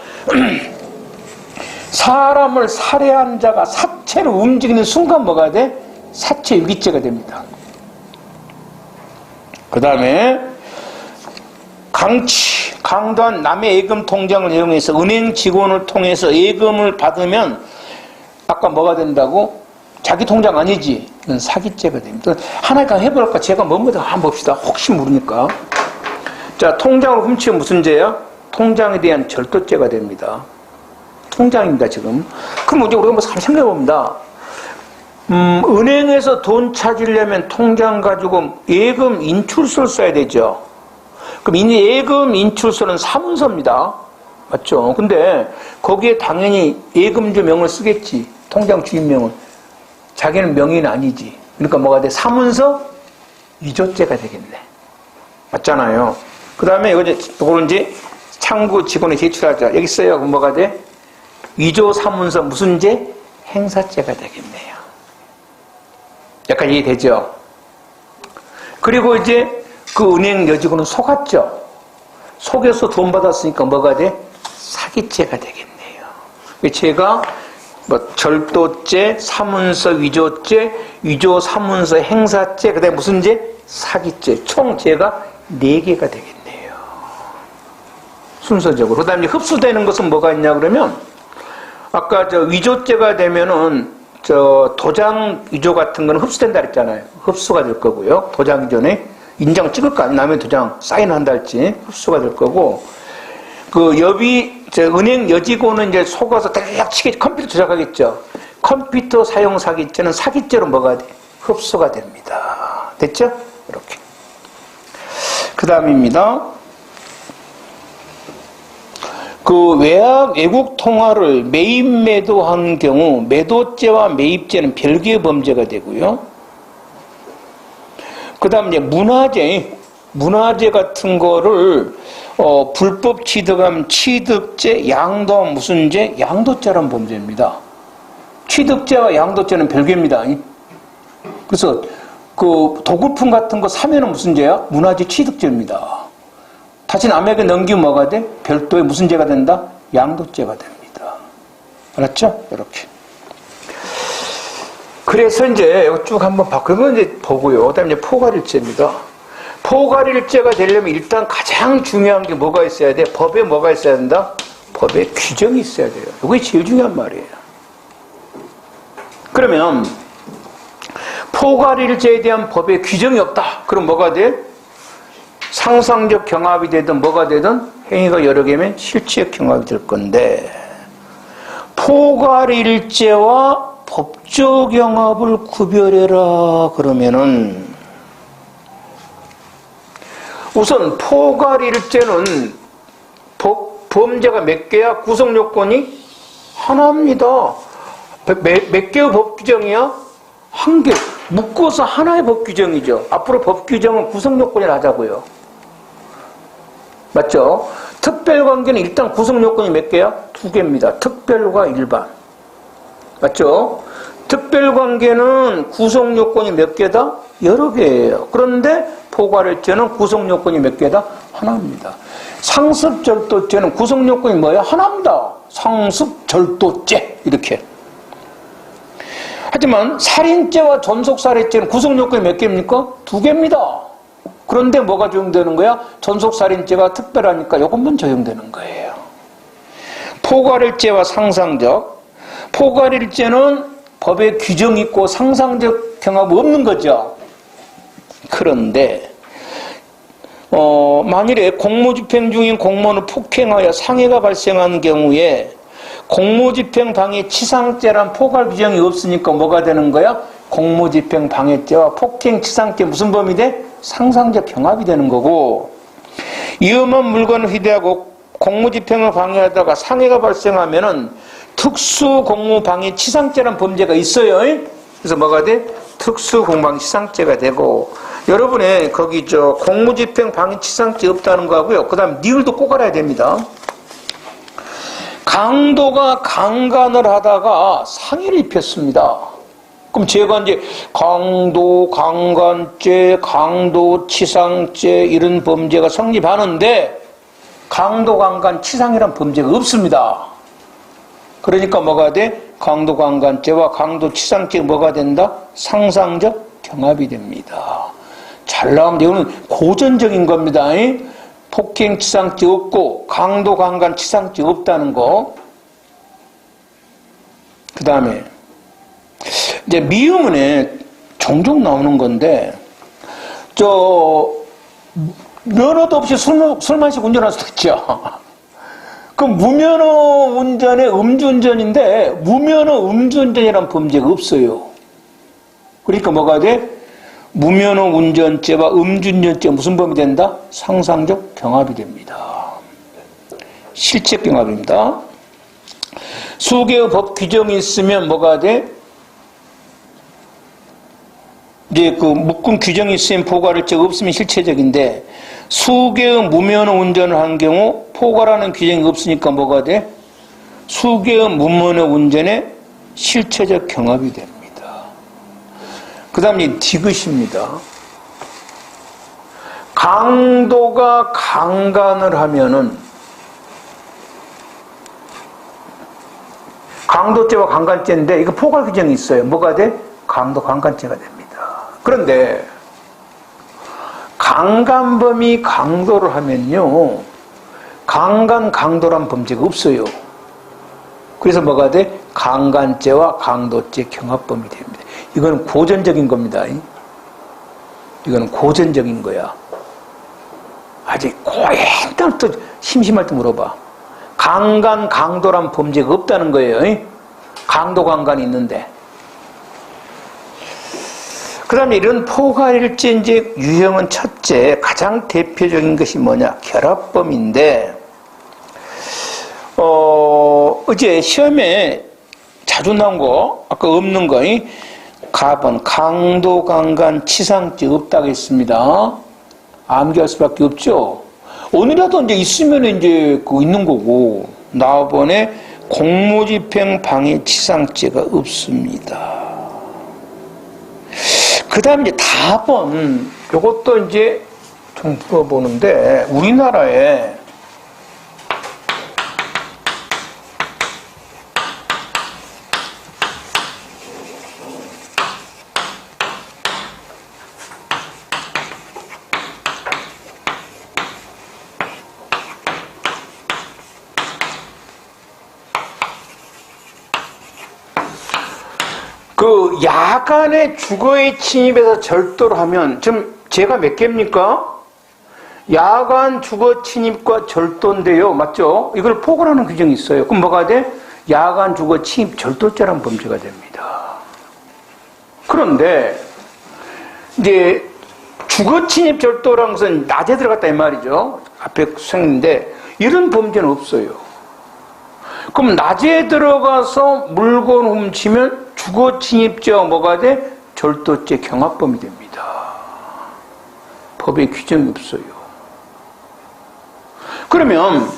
사람을 살해한 자가 사체를 움직이는 순간 뭐가 돼? 사체유기죄가 됩니다. 그 다음에 강도한 남의 예금 통장을 이용해서 은행 직원을 통해서 예금을 받으면 아까 뭐가 된다고? 자기 통장 아니지? 이건 사기죄가 됩니다. 하나가 해볼까? 제가 뭐뭐다 한번 봅시다. 혹시 모르니까. 자, 통장을 훔치면 무슨 죄야? 통장에 대한 절도죄가 됩니다. 통장입니다, 지금. 그럼 이제 우리가 한번 생각해봅니다. 은행에서 돈 찾으려면 통장 가지고 예금 인출서를 써야 되죠. 그럼 예금 인출서는 사문서입니다. 맞죠? 근데 거기에 당연히 예금주 명을 쓰겠지. 통장 주인명은. 자기는 명의는 아니지. 그러니까 뭐가 돼? 사문서 위조죄가 되겠네. 맞잖아요. 그 다음에 이거는 이제 창구 직원에 제출하자. 여기 있어요. 그럼 뭐가 돼? 위조 사문서 무슨 죄? 행사죄가 되겠네요. 약간 이해되죠? 그리고 이제 그 은행 여직원은 속았죠. 속여서 돈 받았으니까 뭐가 돼? 사기죄가 되겠네요. 제가 뭐 절도죄, 사문서 위조죄, 위조 사문서 행사죄, 그 다음에 무슨 죄? 사기죄. 총 죄가 4개가 되겠네요. 순서적으로. 그 다음에 흡수되는 것은 뭐가 있냐 그러면 아까 위조죄가 되면은 도장 위조 같은 거는 흡수된다 그랬잖아요. 흡수가 될 거고요. 도장 이전에 인장 찍을 거 아니에요. 남의 도장 사인한다 할지 흡수가 될 거고, 은행 여직원은 이제 속아서 딱 치게 컴퓨터 조작하겠죠. 컴퓨터 사용 사기죄는 사기죄로 뭐가 돼? 흡수가 됩니다. 됐죠? 이렇게. 그 다음입니다. 외국 통화를 매입 매도한 경우 매도죄와 매입죄는 별개의 범죄가 되고요. 그 다음 이제 문화재 같은 거를 불법 취득하면 취득죄, 양도하면 무슨 죄? 양도죄라는 범죄입니다. 취득죄와 양도죄는 별개입니다. 그래서 도굴품 같은 거 사면은 무슨 죄야? 문화재 취득죄입니다. 다시 남에게 넘기면 뭐가 돼? 별도의 무슨 죄가 된다? 양도죄가 됩니다. 알았죠? 이렇게. 그래서 이제 쭉 한번 바꾸면 이제 보고요. 그 다음에 이제 포괄일죄입니다. 포괄일죄가 되려면 일단 가장 중요한 게 뭐가 있어야 돼? 법에 뭐가 있어야 된다? 법에 규정이 있어야 돼요. 이게 제일 중요한 말이에요. 그러면 포괄일죄에 대한 법에 규정이 없다. 그럼 뭐가 돼? 상상적 경합이 되든 뭐가 되든 행위가 여러 개면 실체적 경합이 될 건데, 포괄일죄와 법조 경합을 구별해라 그러면은 우선 포괄일죄는 범죄가 몇 개야? 구성요건이 하나입니다. 몇 개의 법 규정이야? 한 개. 묶어서 하나의 법 규정이죠. 앞으로 법 규정은 구성요건이 하자고요. 맞죠? 특별관계는 일단 구성요건이 몇 개야? 2개입니다. 특별과 일반. 맞죠? 특별관계는 구성요건이 몇 개다? 여러 개예요. 그런데 포괄일죄는 구성요건이 몇 개다? 하나입니다. 상습절도죄는 구성요건이 뭐야? 하나입니다. 상습절도죄. 이렇게. 하지만 살인죄와 존속살인죄는 구성요건이 몇 개입니까? 2개입니다. 그런데 뭐가 적용되는 거야? 존속살인죄가 특별하니까 이것만 적용되는 거예요. 포괄일죄와 상상적. 포괄일죄는 법에 규정이 있고 상상적 경합이 없는 거죠. 그런데 만일에 공무집행 중인 공무원을 폭행하여 상해가 발생한 경우에 공무집행 방해 치상죄란 포괄 규정이 없으니까 뭐가 되는 거야? 공무집행 방해죄와 폭행 치상죄 무슨 범위 돼? 상상적 경합이 되는 거고, 위험한 물건을 휴대하고 공무집행을 방해하다가 상해가 발생하면은 특수공무방해치상죄라는 범죄가 있어요. 그래서 뭐가 돼? 특수공무방해치상죄가 되고, 여러분의 거기 공무집행방해치상죄 없다는 거 하고요. 그 다음 니을도 꼭 알아야 됩니다. 강도가 강간을 하다가 상해를 입혔습니다. 그럼 제가 이제 강도, 강간죄, 강도, 치상죄 이런 범죄가 성립하는데 강도, 강간, 치상이란 범죄가 없습니다. 그러니까 뭐가 돼? 강도, 강간죄와 강도, 치상죄가 뭐가 된다? 상상적 경합이 됩니다. 잘 나오면 이거는 고전적인 겁니다. 폭행, 치상죄 없고 강도, 강간, 치상죄 없다는 거. 그 다음에 이제 미음문에 종종 나오는 건데 면허도 없이 술 마시고 운전할 수도 있죠. 그 무면허 운전의 음주운전인데 무면허 음주운전이라는 범죄가 없어요. 그러니까 뭐가 돼? 무면허 운전죄와 음주운전죄 무슨 범위 된다? 상상적 경합이 됩니다. 실체 경합입니다. 수개의 법 규정이 있으면 뭐가 돼? 이제 그 묶음 규정이 있으면 포괄할 죄가 없으면 실체적인데 수개의 무면허 운전을 한 경우 포괄하는 규정이 없으니까 뭐가 돼? 수개의 무면허 운전에 실체적 경합이 됩니다. 그 다음에 디귿입니다. 강도가 강간을 하면은 강도죄와 강간죄인데 이거 포괄 규정이 있어요. 뭐가 돼? 강도, 강간죄가 됩니다. 그런데 강간범이 강도를 하면요. 강간, 강도란 범죄가 없어요. 그래서 뭐가 돼? 강간죄와 강도죄 경합범이 됩니다. 이거는 고전적인 겁니다. 이거는 고전적인 거야. 아직 고행들 또 심심할 때 물어봐. 강간, 강도란 범죄가 없다는 거예요. 강도, 강간이 있는데. 그 다음에 이런 포괄일죄 유형은 첫째, 가장 대표적인 것이 뭐냐? 결합범인데, 어제 시험에 자주 나온 거, 아까 없는 거, 가번, 강도, 강간, 치상죄 없다고 했습니다. 암기할 수밖에 없죠? 오늘이라도 이제 있으면 이제 그거 있는 거고, 나번에 공무집행 방해 치상죄가 없습니다. 그 다음에 이제 다번, 요것도 이제 좀 물어보는데, 우리나라에 그 야간에 주거에 침입해서 절도를 하면 지금 죄가 몇 개입니까? 야간 주거 침입과 절도인데요. 맞죠? 이걸 포괄하는 규정이 있어요. 그럼 뭐가 돼? 야간 주거 침입 절도죄라는 범죄가 됩니다. 그런데 이제 주거 침입 절도라는 것은 낮에 들어갔다 이 말이죠. 앞에 생인데 이런 범죄는 없어요. 그럼 낮에 들어가서 물건 훔치면 주거 침입죄와 뭐가 돼? 절도죄 경합범이 됩니다. 법에 규정이 없어요. 그러면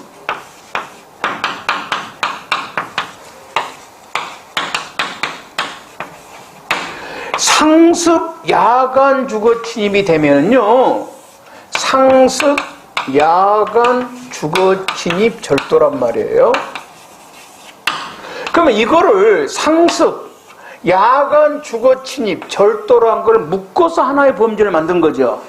상습 야간 주거 침입이 되면요, 상습 야간 주거 침입 절도란 말이에요. 그러면 이거를 상습, 야간 주거 침입, 절도란 걸 묶어서 하나의 범죄를 만든 거죠.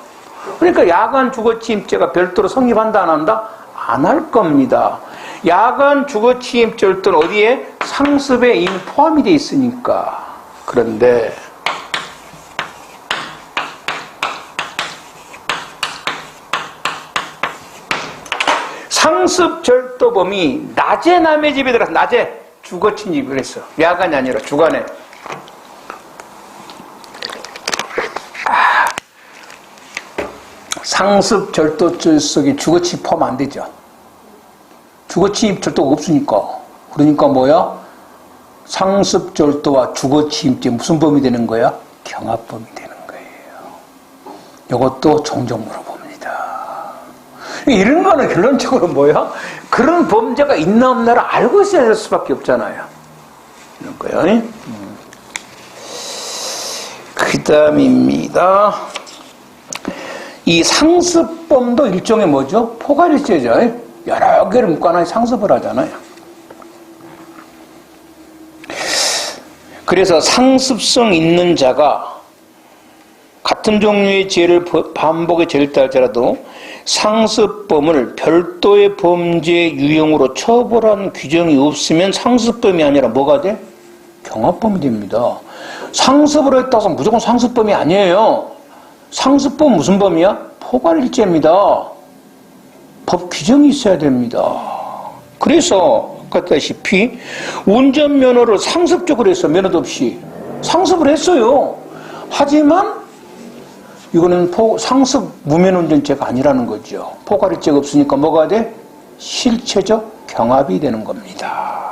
그러니까 야간 주거 침입죄가 별도로 성립한다 안 한다? 안 할 겁니다. 야간 주거 침입 절도는 어디에? 상습에 이미 포함이 돼 있으니까. 그런데 상습 절도범이 낮에 남의 집에 들어가서 낮에 주거 침입을 했어. 야간이 아니라 주간에. 상습 절도죄 속에 주거 침입 포함 안 되죠. 주거 침입 절도가 없으니까. 그러니까 뭐야? 상습절도와 주거침입죄 무슨 범이 되는 거야? 경합범이 되는 거예요. 이것도 종종 물어봅니다. 이런 거는 결론적으로 뭐야? 그런 범죄가 있나 없나를 알고 있어야 할 수밖에 없잖아요. 이런 거요. 그 다음입니다. 이 상습범도 일종의 뭐죠? 포괄일죄죠. 여러 개를 묶어놔 상습을 하잖아요. 그래서 상습성 있는 자가 같은 종류의 죄를 반복에 저질다 할지라도 상습범을 별도의 범죄 유형으로 처벌하는 규정이 없으면 상습범이 아니라 뭐가 돼? 경합범이 됩니다. 상습을 했다고 해서 무조건 상습범이 아니에요. 상습범 무슨 범이야? 포괄일죄입니다. 법 규정이 있어야 됩니다. 그래서 아까다시피 운전면허를 상습적으로 했어. 면허도 없이 상습을 했어요. 하지만 이거는 상습 무면운전죄가 아니라는 거죠. 포괄일죄가 없으니까 뭐가 돼? 실체적 경합이 되는 겁니다.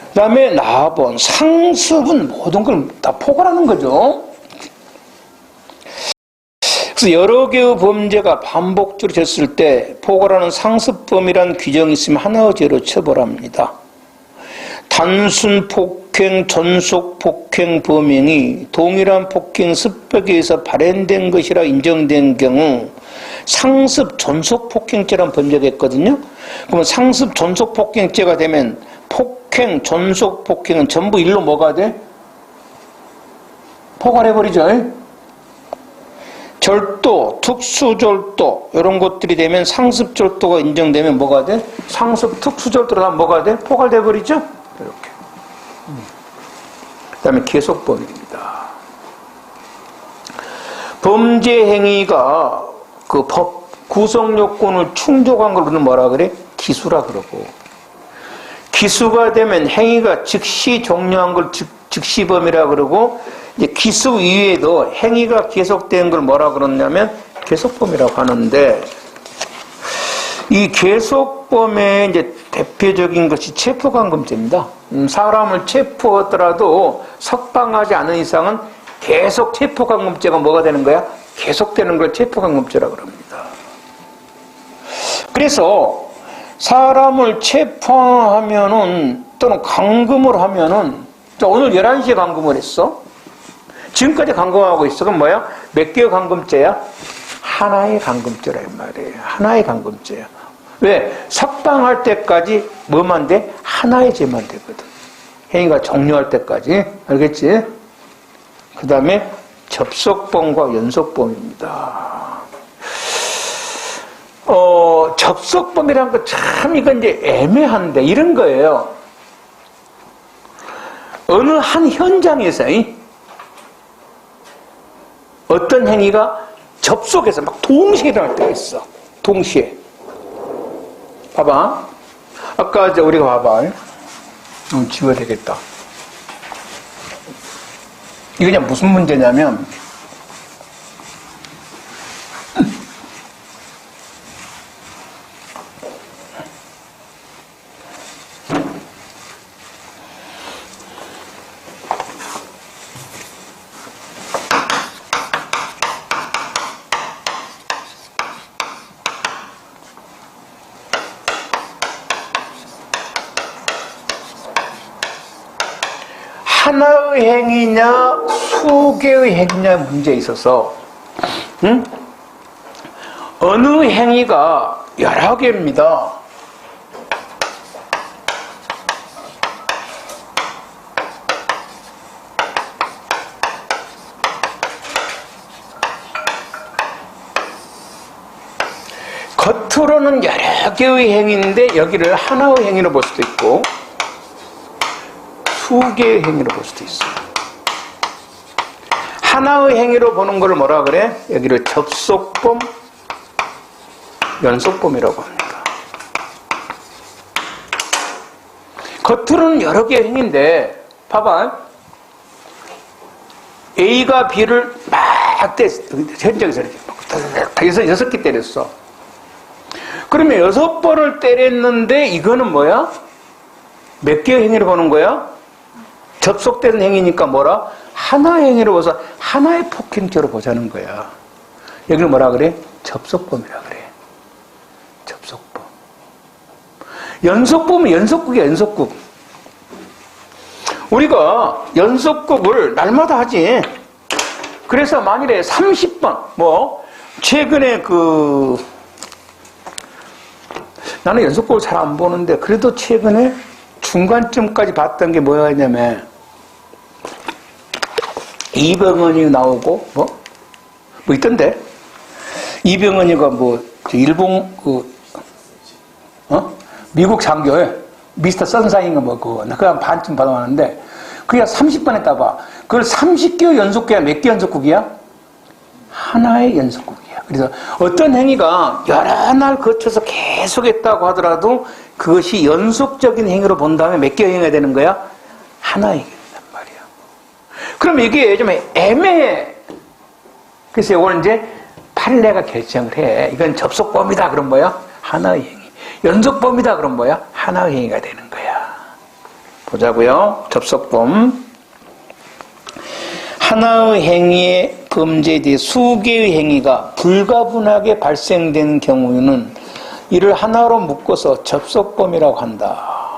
그 다음에 나아본 상습은 모든 걸 다 포괄하는 거죠. 그래서 여러 개의 범죄가 반복적으로 됐을 때 포괄하는 상습범이라는 규정이 있으면 하나의 죄로 처벌합니다. 단순 폭행, 전속 폭행 범행이 동일한 폭행 습격에 의해서 발현된 것이라 인정된 경우 상습 전속 폭행죄라는 범죄가 있거든요. 그러면 상습 전속 폭행죄가 되면 폭행, 전속 폭행은 전부 일로 뭐가 돼? 포괄해버리죠. 절도, 특수절도 이런 것들이 되면 상습절도가 인정되면 뭐가 돼? 상습, 특수절도로 하면 뭐가 돼? 포괄돼버리죠? 이렇게. 그 다음에 계속범입니다. 범죄 행위가 그 법 구성요건을 충족한 걸 우리는 뭐라 그래? 기수라 그러고, 기수가 되면 행위가 즉시 종료한 걸 즉시범이라 그러고, 이제 기수 이외에도 행위가 계속된 걸 뭐라 그러냐면 계속범이라고 하는데, 이 계속범의 이제 대표적인 것이 체포감금죄입니다. 사람을 체포하더라도 석방하지 않은 이상은 계속 체포감금죄가 뭐가 되는 거야? 계속되는 걸 체포감금죄라고 합니다. 그래서 사람을 체포하면은 또는 감금을 하면은, 오늘 11시에 감금을 했어. 지금까지 감금하고 있어. 그럼 뭐야? 몇 개의 감금죄야? 하나의 감금죄라 이 말이에요. 하나의 감금죄야. 왜? 석방할 때까지 뭐만 돼? 하나의 죄만 되거든. 행위가 종료할 때까지. 알겠지? 그 다음에 접속범과 연속범입니다. 접속범이라는 거 참 이건 이제 애매한데 이런 거예요. 어느 한 현장에서 어떤 행위가 접속해서 막 동시에 일어날 때가 있어. 동시에. 봐봐. 아까 우리가 봐봐. 지워야 되겠다. 이게 그냥 무슨 문제냐면, 하나의 행위냐 수개의 행위냐 문제에 있어서 어느 행위가 여러 개입니다. 겉으로는 여러 개의 행위인데 여기를 하나의 행위로 볼 수도 있고 두 개의 행위로 볼 수도 있어요. 하나의 행위로 보는 걸 뭐라 그래? 여기를 접속범, 연속범이라고 합니다. 겉으로는 여러 개의 행위인데 봐봐. A가 B를 막 현장에서 이렇게 여기서 6개 때렸어. 그러면 6번을 때렸는데 이거는 뭐야? 몇 개의 행위를 보는 거야? 접속되는 행위니까 뭐라? 하나의 행위를 봐서 하나의 폭행죄로 보자는 거야. 여기는 뭐라 그래? 접속범이라 그래. 접속범. 연속범은 연속극이야, 연속극. 우리가 연속극을 날마다 하지. 그래서 만일에 30번, 최근에 나는 연속극을 잘 안 보는데, 그래도 최근에 중간쯤까지 봤던 게 뭐였냐면, 이병헌이 나오고, 있던데? 이병헌이가 일본, 미국 장교에 미스터 선샤인가 그냥 반쯤 받아왔는데, 그게 30번 했다 봐. 그걸 30개의 연속극이야? 몇 개 연속극이야? 하나의 연속극이야. 그래서 어떤 행위가 여러 날 거쳐서 계속 했다고 하더라도 그것이 연속적인 행위로 본 다음에 몇 개의 행위가 되는 거야? 하나의 행위란 말이야. 그럼 이게 좀 애매해. 그래서 이걸 이제 판례가 결정을 해. 이건 접속범이다. 그럼 뭐야? 하나의 행위. 연속범이다. 그럼 뭐야? 하나의 행위가 되는 거야. 보자고요. 접속범. 하나의 행위의 범죄에 대해 수개의 행위가 불가분하게 발생된 경우에는 이를 하나로 묶어서 접속범이라고 한다.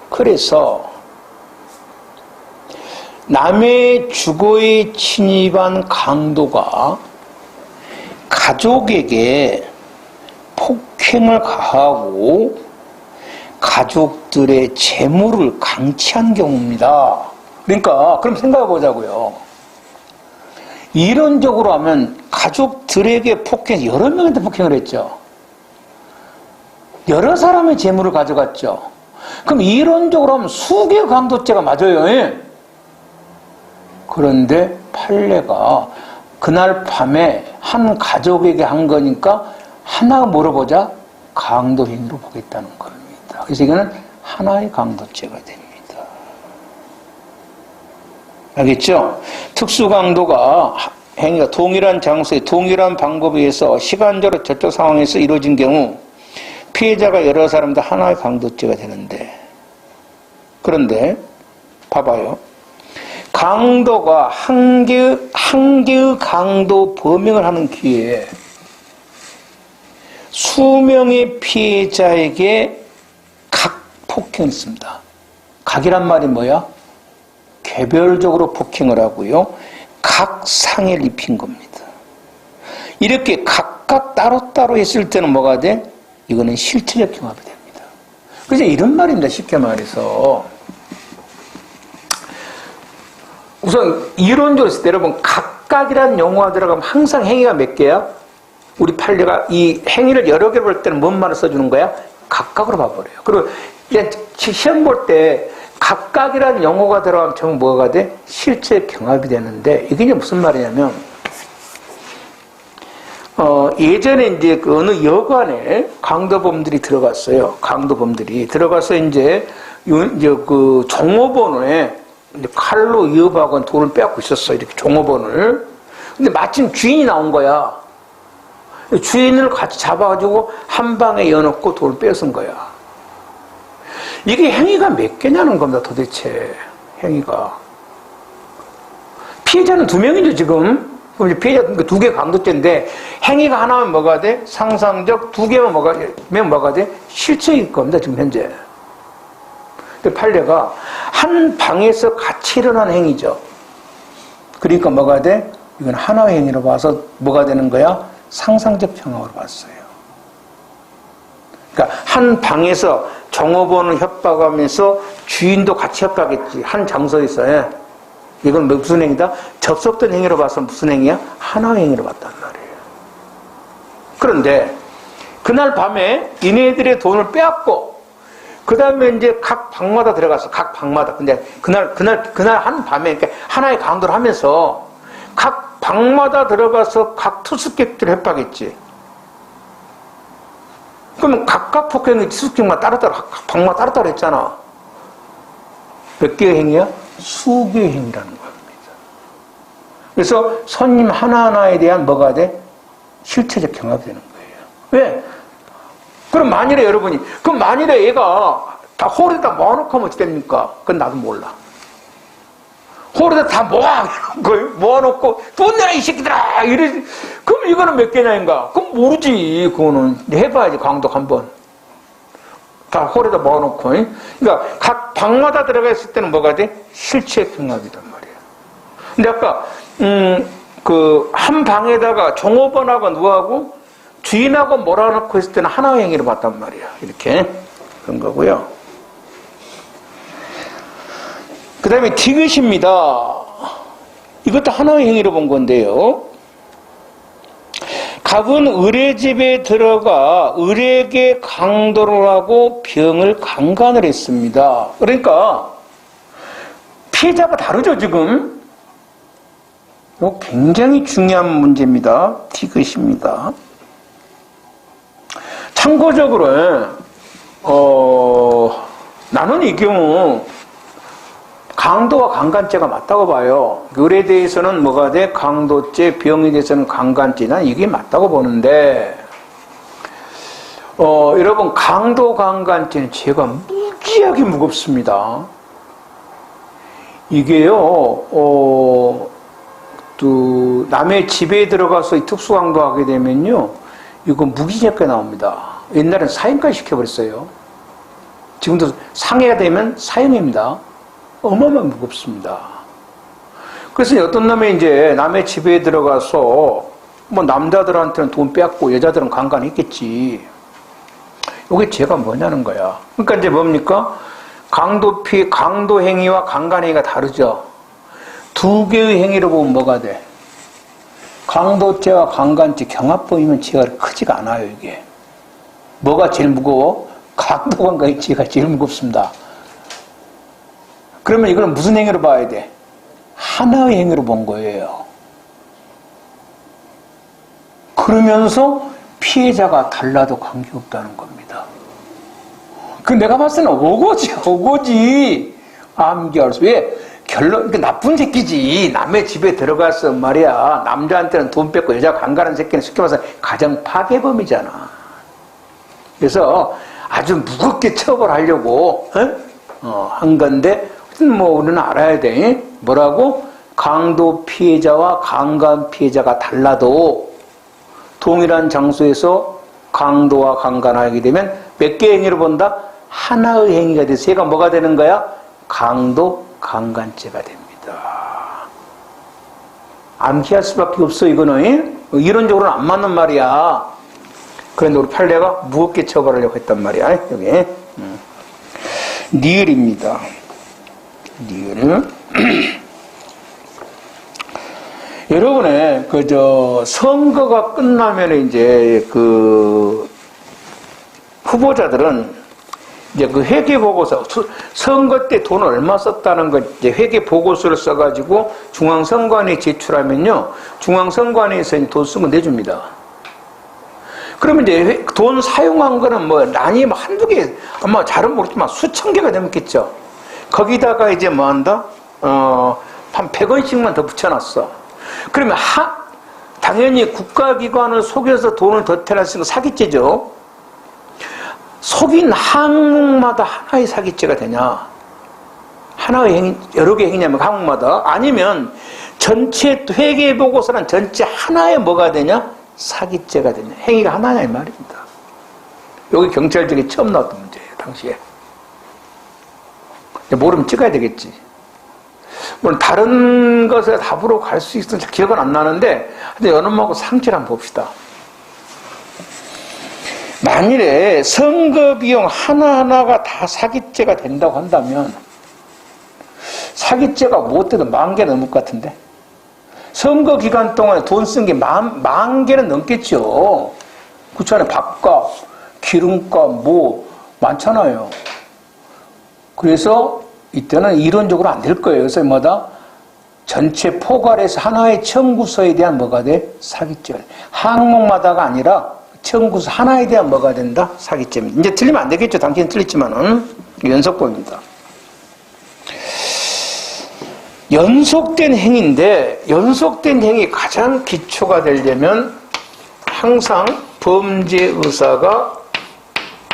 그래서 남의 주거에 침입한 강도가 가족에게 폭행을 가하고 가족들의 재물을 강취한 경우입니다. 그러니까 그럼 생각해 보자고요. 이론적으로 하면 가족들에게 여러 명한테 폭행을 했죠. 여러 사람의 재물을 가져갔죠. 그럼 이론적으로 하면 수개 강도죄가 맞아요. 예? 그런데 판례가 그날 밤에 한 가족에게 한 거니까 하나 물어보자 강도 행위로 보겠다는 겁니다. 그래서 이거는 하나의 강도죄가 됩니다. 알겠죠? 특수강도가 행위가 동일한 장소에 동일한 방법에 의해서 시간적으로 저쪽 상황에서 이루어진 경우 피해자가 여러 사람들 하나의 강도죄가 되는데, 그런데 봐봐요. 강도가 한 개의 강도 범행을 하는 기회에 수명의 피해자에게 각 폭행을 했습니다. 각이란 말이 뭐야? 개별적으로 폭행을 하고요. 각 상해를 입힌 겁니다. 이렇게 각각 따로따로 했을 때는 뭐가 돼? 이거는 실체적 경합이 됩니다. 그래서 이런 말입니다. 쉽게 말해서. 우선 이론적으로 했을 때 여러분 각각이라는 용어가 들어가면 항상 행위가 몇 개야? 우리 판례가 이 행위를 여러 개로 볼 때는 뭔 말을 써주는 거야? 각각으로 봐버려요. 그리고 이제 시험 볼 때 각각이라는 용어가 들어가면 전부 뭐가 돼? 실제 경합이 되는데, 이게 이제 무슨 말이냐면, 예전에 이제 그 어느 여관에 강도범들이 들어갔어요. 강도범들이 들어가서 이제 그 종업원에 칼로 위협하고 돈을 빼앗고 있었어. 이렇게 종업원을. 근데 마침 주인이 나온 거야. 주인을 같이 잡아가지고 한 방에 여놓고 돈을 뺏은 거야. 이게 행위가 몇 개냐는 겁니다, 도대체. 행위가. 피해자는 2명이죠, 지금. 그럼 이제 피해자 2개 강도죄인데, 행위가 하나면 뭐가 돼? 상상적, 2개면 뭐가 돼? 실체일 겁니다, 지금 현재. 근데 판례가 한 방에서 같이 일어난 행위죠. 그러니까 뭐가 돼? 이건 하나의 행위로 봐서 뭐가 되는 거야? 상상적 평화로 봤어요. 그러니까 한 방에서 종업원을 협박하면서 주인도 같이 협박했지. 한 장소에서. 이건 무슨 행위다? 접속된 행위로 봐서 무슨 행위야? 하나의 행위로 봤단 말이에요. 그런데 그날 밤에 이네들의 돈을 빼앗고 그 다음에 이제 각 방마다 들어가서 각 방마다. 근데 그날 한 밤에 그러니까 하나의 강도를 하면서 각 방마다 들어가서 각 투숙객들을 협박했지. 그러면 각각 폭행이 투숙객마다 따로따로 각 방마다 따로따로 했잖아. 몇 개의 행위야? 수개의 행위라는 겁니다. 그래서 손님 하나하나에 대한 뭐가 돼? 실체적 경합이 되는 거예요. 왜? 그럼 만일에 여러분이, 그럼 만일에 얘가 다 홀에다 모아놓고 하면 어떻게 됩니까? 그건 나도 몰라. 홀에다 다 모아놓고 돈 내라 이 새끼들아 이래. 그럼 이거는 몇 개냐인가? 그럼 모르지. 그거는 해봐야지. 강도 한번 다 홀에다 모아놓고. 그러니까 각 방마다 들어가 있을 때는 뭐가 돼? 실체평합이단 말이에요. 근데 아까 그 한 방에다가 종업원하고 누구하고 주인하고 몰아놓고 있을 때는 하나의 행위를 봤단 말이야. 이렇게 그런 거고요. 그 다음에 디귿입니다. 이것도 하나의 행위로 본 건데요. 갑은 을의 집에 들어가 을에게 강도를 하고 병을 강간을 했습니다. 그러니까 피해자가 다르죠 지금. 이거 굉장히 중요한 문제입니다. 디귿입니다. 참고적으로 나는 이 경우 강도와 강간죄가 맞다고 봐요. 을에 대해서는 뭐가 돼? 강도죄, 병에 대해서는 강간죄. 난 이게 맞다고 보는데 여러분 강도, 강간죄는 죄가 무지하게 무겁습니다. 이게요 또 남의 집에 들어가서 특수강도하게 되면요 이거 무기징역까지 나옵니다. 옛날엔 사형까지 시켜버렸어요. 지금도 상해가 되면 사형입니다. 어마어마하게 무겁습니다. 그래서 어떤 놈이 이제 남의 집에 들어가서 뭐 남자들한테는 돈 빼앗고 여자들은 강간했겠지. 이게 죄가 뭐냐는 거야. 그러니까 이제 뭡니까? 강도 행위와 강간 행위가 다르죠. 두 개의 행위로 보면 뭐가 돼? 강도죄와 강간죄 경합범이면 죄가 크지가 않아요, 이게. 뭐가 제일 무거워? 강도, 강간의 죄가 제일 무겁습니다. 그러면 이거는 무슨 행위로 봐야 돼? 하나의 행위로 본 거예요. 그러면서 피해자가 달라도 관계없다는 겁니다. 그 내가 봤을 때는 오고지. 암기할 수. 왜? 결론, 나쁜 새끼지. 남의 집에 들어가서 말이야. 남자한테는 돈 뺏고 여자 강간한 새끼는 쉽게 말해서 가정 파괴범이잖아. 그래서 아주 무겁게 처벌하려고, 한 건데, 뭐, 우리는 알아야 돼. 뭐라고? 강도 피해자와 강간 피해자가 달라도 동일한 장소에서 강도와 강간하게 되면 몇 개의 행위로 본다? 하나의 행위가 돼서 얘가 뭐가 되는 거야? 강도, 강간죄가 됩니다. 암기할 수밖에 없어, 이거는. 이론적으로는 안 맞는 말이야. 그런데 우리 판례가 무겁게 처벌하려고 했단 말이야, 여기. 니을입니다. 니을. 여러분의, 선거가 끝나면 이제 후보자들은 이제 회계보고서, 선거 때 돈 얼마 썼다는 거, 이제 회계보고서를 써가지고 중앙선관위에 제출하면요, 중앙선관위에서 돈 쓴 거 내줍니다. 그러면 이제 돈 사용한 거는 뭐, 란이 한두 개, 아마 잘은 모르지만 수천 개가 넘겠죠. 거기다가 이제 뭐 한다? 한 100원씩만 더 붙여놨어. 그러면 당연히 국가기관을 속여서 돈을 더 태어났으니까 사기죄죠. 속인 항목마다 하나의 사기죄가 되냐? 하나의 행위, 여러 개의 행위냐면 항목마다. 아니면 전체 회계보고서는 전체 하나의 뭐가 되냐? 사기죄가 되냐? 행위가 하나냐 이 말입니다. 여기 경찰직에 처음 나왔던 문제예요, 당시에. 모르면 찍어야 되겠지. 물론 다른 것에 답으로 갈 수 있을지 기억은 안 나는데, 근데 여놈하고 상치를 한번 봅시다. 만일에 선거 비용 하나하나가 다 사기죄가 된다고 한다면 사기죄가 못해도 10,000개 넘을 것 같은데, 선거 기간 동안에 돈 쓴 게 10,000개는 넘겠죠. 그렇지 않아요? 밥값, 기름값 뭐 많잖아요. 그래서 이때는 이론적으로 안 될 거예요. 그래서 뭐다? 전체 포괄해서 하나의 청구서에 대한 뭐가 돼? 사기죄. 항목마다가 아니라 청구서 하나에 대한 뭐가 된다? 사기죄입니다. 이제 틀리면 안 되겠죠. 당신은 틀렸지만은. 연속법입니다. 연속된 행위인데, 연속된 행위 가장 기초가 되려면 항상 범죄 의사가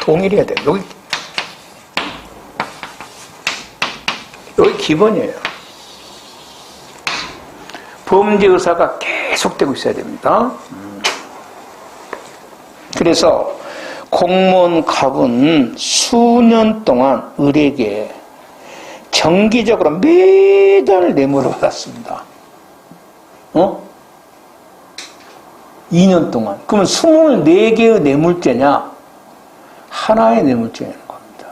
동일해야 돼요. 여기 이게 기본이에요. 범죄 의사가 계속되고 있어야 됩니다. 그래서 공무원 갑은 수년 동안 을에게 정기적으로 매달 뇌물을 받았습니다. 2년 동안. 그러면 24개의 뇌물죄냐? 하나의 뇌물죄냐는 겁니다.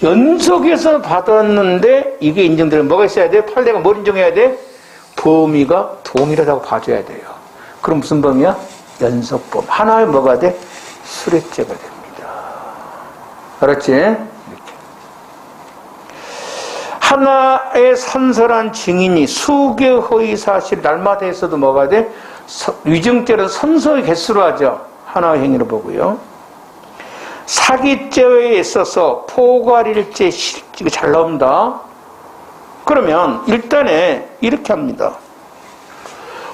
연속해서 받았는데 이게 인정되면 뭐가 있어야 돼? 판례가 뭘 인정해야 돼? 범위가 동일하다고 봐줘야 돼요. 그럼 무슨 범위야? 연속범. 하나의 뭐가 돼? 수뢰죄가 됩니다. 알았지? 이렇게. 하나의 선설한 증인이 수개 허위 사실 날마다 했어도 뭐가 돼? 위증죄는 선서의 개수로 하죠. 하나의 행위로 보고요. 사기죄에 있어서 포괄일죄 실직이 잘 나온다. 그러면 일단에 이렇게 합니다.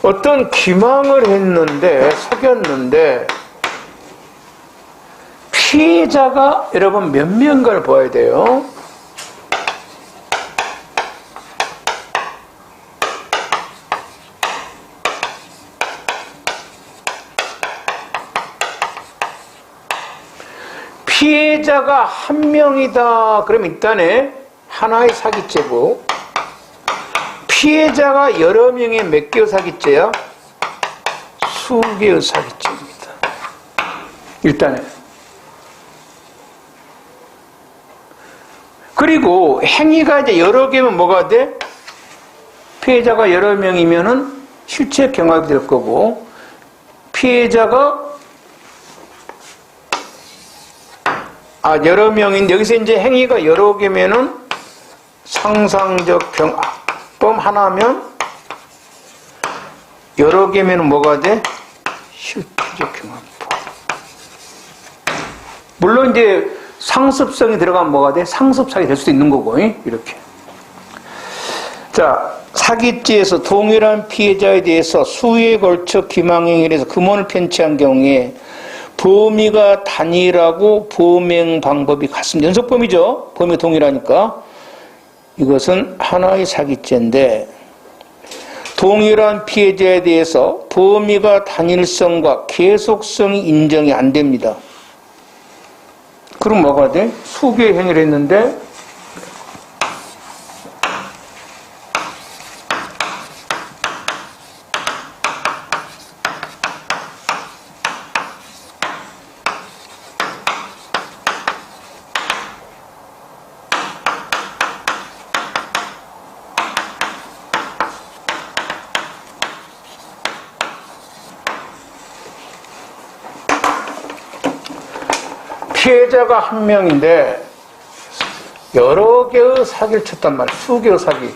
어떤 기망을 했는데 속였는데 피해자가 여러분 몇 명가를 봐야 돼요. 피해자가 한 명이다. 그러면 일단에 하나의 사기죄고, 피해자가 여러 명의 몇 개의 사기죄야? 수개의 사기죄입니다. 일단에. 그리고 행위가 이제 여러 개면 뭐가 돼? 피해자가 여러 명이면은 실체 경합이 될 거고, 피해자가 여러 명인데 여기서 이제 행위가 여러 개면은 상상적 경합범 하나면 여러 개면은 뭐가 돼? 실체적 경합범. 물론 이제 상습성이 들어가면 뭐가 돼? 상습사기 될 수도 있는 거고, 이렇게. 자, 사기죄에서 동일한 피해자에 대해서 수에 걸쳐 기망행위를 해서 금원을 편취한 경우에 범위가 단일하고 범행 방법이 같습니다. 연속범위죠. 범위가 동일하니까. 이것은 하나의 사기죄인데 동일한 피해자에 대해서 범위가 단일성과 계속성이 인정이 안 됩니다. 그럼 뭐가 돼? 수개의 행위를 했는데 피해자가 한 명인데 여러 개의 사기를 쳤단 말이야. 수개의 사기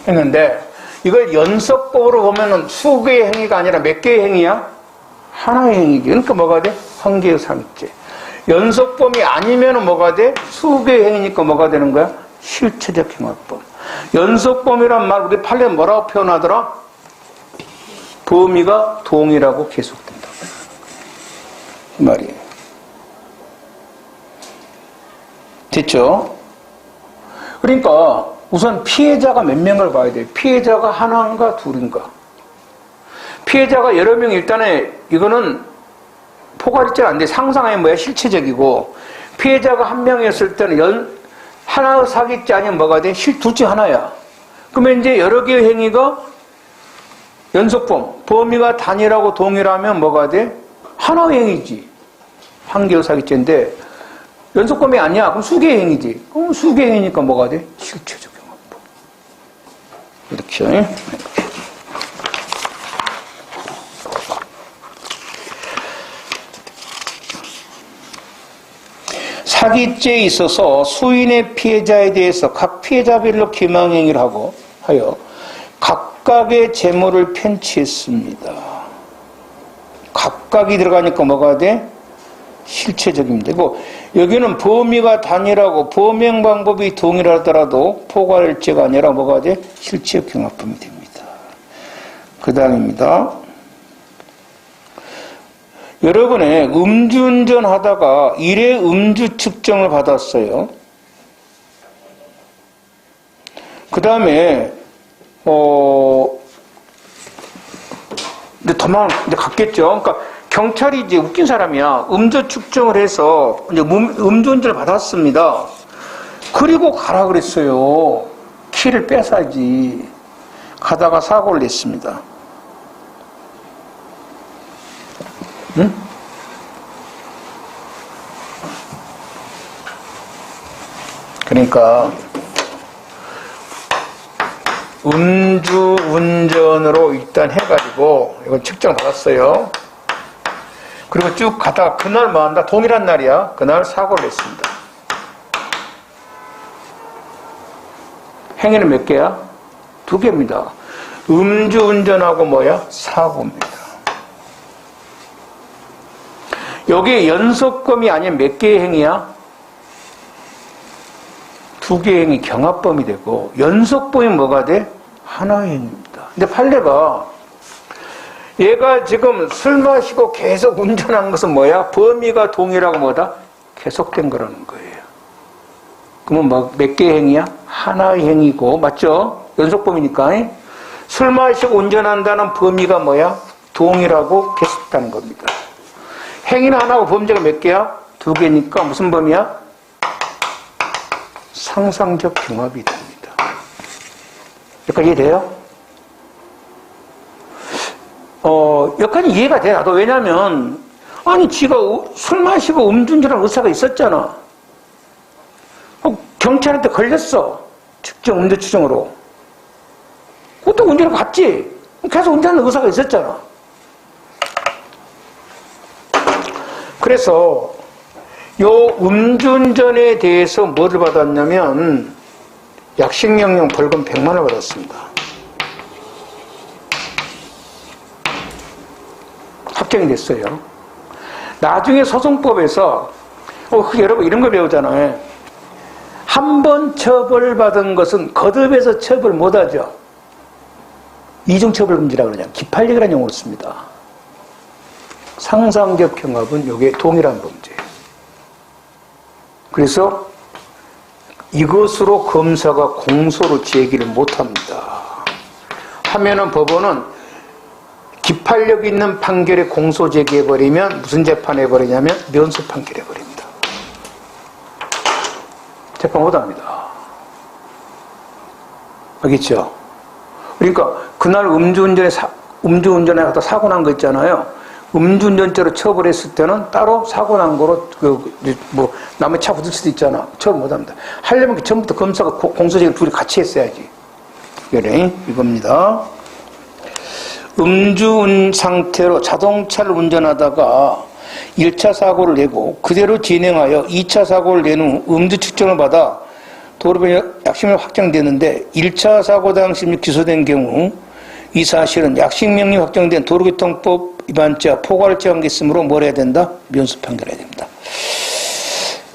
했는데 이걸 연속법으로 보면은 수개의 행위가 아니라 몇 개의 행위야? 하나의 행위지. 그러니까 뭐가 돼? 한 개의 사기죄. 연속범이 아니면은 뭐가 돼? 수개의 행위니까 뭐가 되는 거야? 실체적 경합범. 연속범이란 말 우리 판례 뭐라고 표현하더라? 범위가 동일하고 계속된다. 이 말이에요. 됐죠? 그러니까 우선 피해자가 몇 명을 봐야 돼요. 피해자가 하나인가 둘인가. 피해자가 여러 명 일단에 이거는 포괄일죄는 안 돼. 상상하면 뭐야? 실체적이고. 피해자가 한 명이었을 때는 하나의 사기죄 아니면 뭐가 돼? 둘 중 하나야. 그러면 이제 여러 개의 행위가 연속범, 범위가 단일하고 동일하면 뭐가 돼? 하나의 행위지. 한 개의 사기죄인데 연속범이 아니야. 그럼 수개의 행위지. 그럼 수개의 행위니까 뭐가 돼? 실체적 경합범. 이렇게. 사기죄에 있어서 수인의 피해자에 대해서 각 피해자별로 기망행위를 하여 각각의 재물을 편취했습니다. 각각이 들어가니까 뭐가 돼? 실체적입니다. 그리고 여기는 범위가 단일하고 범행 방법이 동일하더라도 포괄일죄가 아니라 뭐가 돼? 실체 경합범이 됩니다. 그 다음입니다. 여러분의 음주운전 하다가 일회 음주 측정을 받았어요. 그 다음에, 이제 갔겠죠. 그러니까 경찰이 이제 웃긴 사람이야. 음주 측정을 해서 이제 음주운전을 받았습니다. 그리고 가라 그랬어요. 키를 뺏어야지. 가다가 사고를 냈습니다. 응? 그러니까 음주운전으로 일단 해가지고 이건 측정 받았어요. 그리고 쭉 가다가 그날 뭐 한다? 동일한 날이야. 그날 사고를 냈습니다. 행위는 몇 개야? 2개입니다. 음주운전하고 뭐야? 사고입니다. 여기에 연속범이 아니면 몇 개의 행위야? 2개의 행위 경합범이 되고 연속범이 뭐가 돼? 하나의 행위입니다. 근데 판례가 얘가 지금 술 마시고 계속 운전한 것은 뭐야? 범위가 동일하고 뭐다? 계속된 거라는 거예요. 그러면 뭐 몇 개의 행위야? 하나의 행위고, 맞죠? 연속범이니까. 술 마시고 운전한다는 범위가 뭐야? 동일하고 계속다는 겁니다. 행위는 하나고 범죄가 몇 개야? 2개니까 무슨 범위야? 상상적 경합이 됩니다. 여기까지 이해돼요? 여기까지 이해가 돼. 나도 왜냐면, 아니, 지가 술 마시고 음주운전한 의사가 있었잖아. 경찰한테 걸렸어. 측정, 음주 측정으로. 그것도 운전을 갔지. 계속 운전하는 의사가 있었잖아. 그래서, 요 음주운전에 대해서 뭐를 받았냐면, 약식명령 벌금 100만 원을 받았습니다. 확정이 됐어요. 나중에 소송법에서, 여러분 이런 거 배우잖아요. 한 번 처벌받은 것은 거듭해서 처벌 못하죠. 이중처벌금지라고 그러냐. 기판력이라는 용어를 씁니다. 상상적 경합은 이게 동일한 범죄예요. 그래서 이것으로 검사가 공소로 제기를 못합니다. 하면은 법원은 기판력 있는 판결에 공소 제기해버리면 무슨 재판해버리냐면 면소 판결해버립니다. 재판 못합니다. 알겠죠? 그러니까 그날 음주운전에 가다 사고 난 거 있잖아요. 음주운전죄로 처벌했을 때는 따로 사고 난 거로 남의 차 붙을 수도 있잖아. 처벌 못합니다. 하려면 처음부터 검사가 공소제기를 둘이 같이 했어야지. 그래, 이겁니다. 음주 상태로 자동차를 운전하다가 1차 사고를 내고 그대로 진행하여 2차 사고를 낸 후 음주 측정을 받아 도로변 약식명령 확정되는데 1차 사고 당시 기소된 경우 이 사실은 약식명령이 확정된 도로교통법 위반죄와 포괄을 처한 게 있으므로 뭘 해야 된다? 면소 판결해야 됩니다.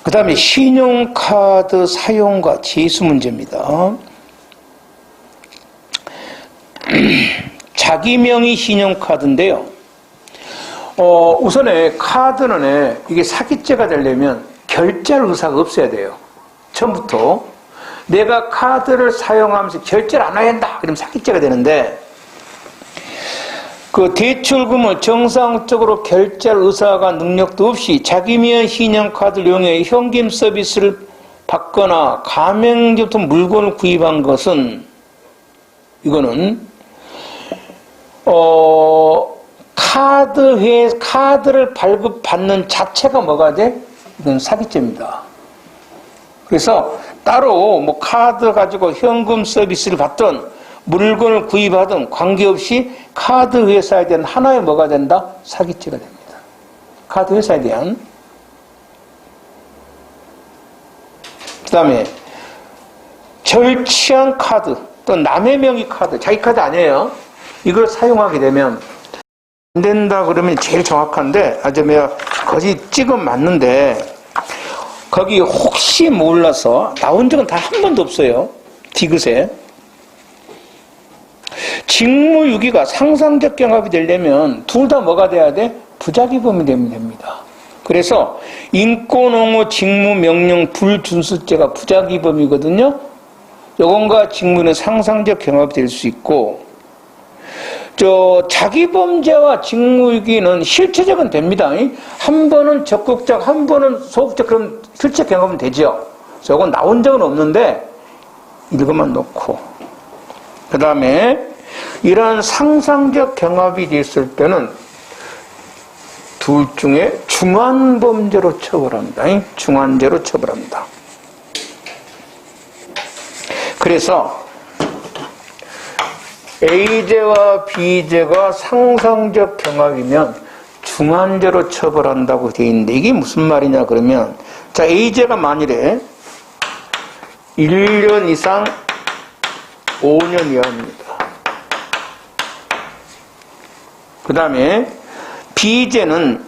그 다음에 신용카드 사용과 제수 문제입니다. 자기 명의 신용카드인데요. 우선에 카드는 이게 사기죄가 되려면 결제할 의사가 없어야 돼요. 처음부터 내가 카드를 사용하면서 결제를 안 해야 한다. 그러면 사기죄가 되는데 그 대출금을 정상적으로 결제할 의사가 능력도 없이 자기 명의 신용카드를 이용해 현금 서비스를 받거나 가맹점부터 물건을 구입한 것은 이거는 카드를 발급받는 자체가 뭐가 돼? 이건 사기죄입니다. 그래서 따로 뭐 카드 가지고 현금 서비스를 받든 물건을 구입하든 관계없이 카드 회사에 대한 하나의 뭐가 된다? 사기죄가 됩니다. 카드 회사에 대한. 그 다음에 절취한 카드, 또 남의 명의 카드, 자기 카드 아니에요. 이걸 사용하게 되면 안 된다 그러면 제일 정확한데, 내가 거기 찍어 맞는데, 거기 혹시 몰라서 나온 적은 다 한 번도 없어요. 디귿에. 직무유기가 상상적 경합이 되려면 둘 다 뭐가 돼야 돼? 부작위범이 되면 됩니다. 그래서 인권옹호 직무명령 불준수죄가 부작위범이거든요. 요건과 직무는 상상적 경합이 될 수 있고, 자기범죄와 직무유기는 실체적은 됩니다. 한 번은 적극적, 한 번은 소극적, 그럼 실체 경험은 되죠. 저건 나온 적은 없는데 이것만 놓고, 그 다음에 이런 상상적 경합이 됐을 때는 둘 중에 중환범죄로 처벌합니다. 중환죄로 처벌합니다. 그래서 A죄와 B죄가 상상적 경합이면 중환죄로 처벌한다고 되어 있는데, 이게 무슨 말이냐 그러면, 자, A죄가 만일에 1년 이상 5년 이하입니다. 그 다음에 B죄는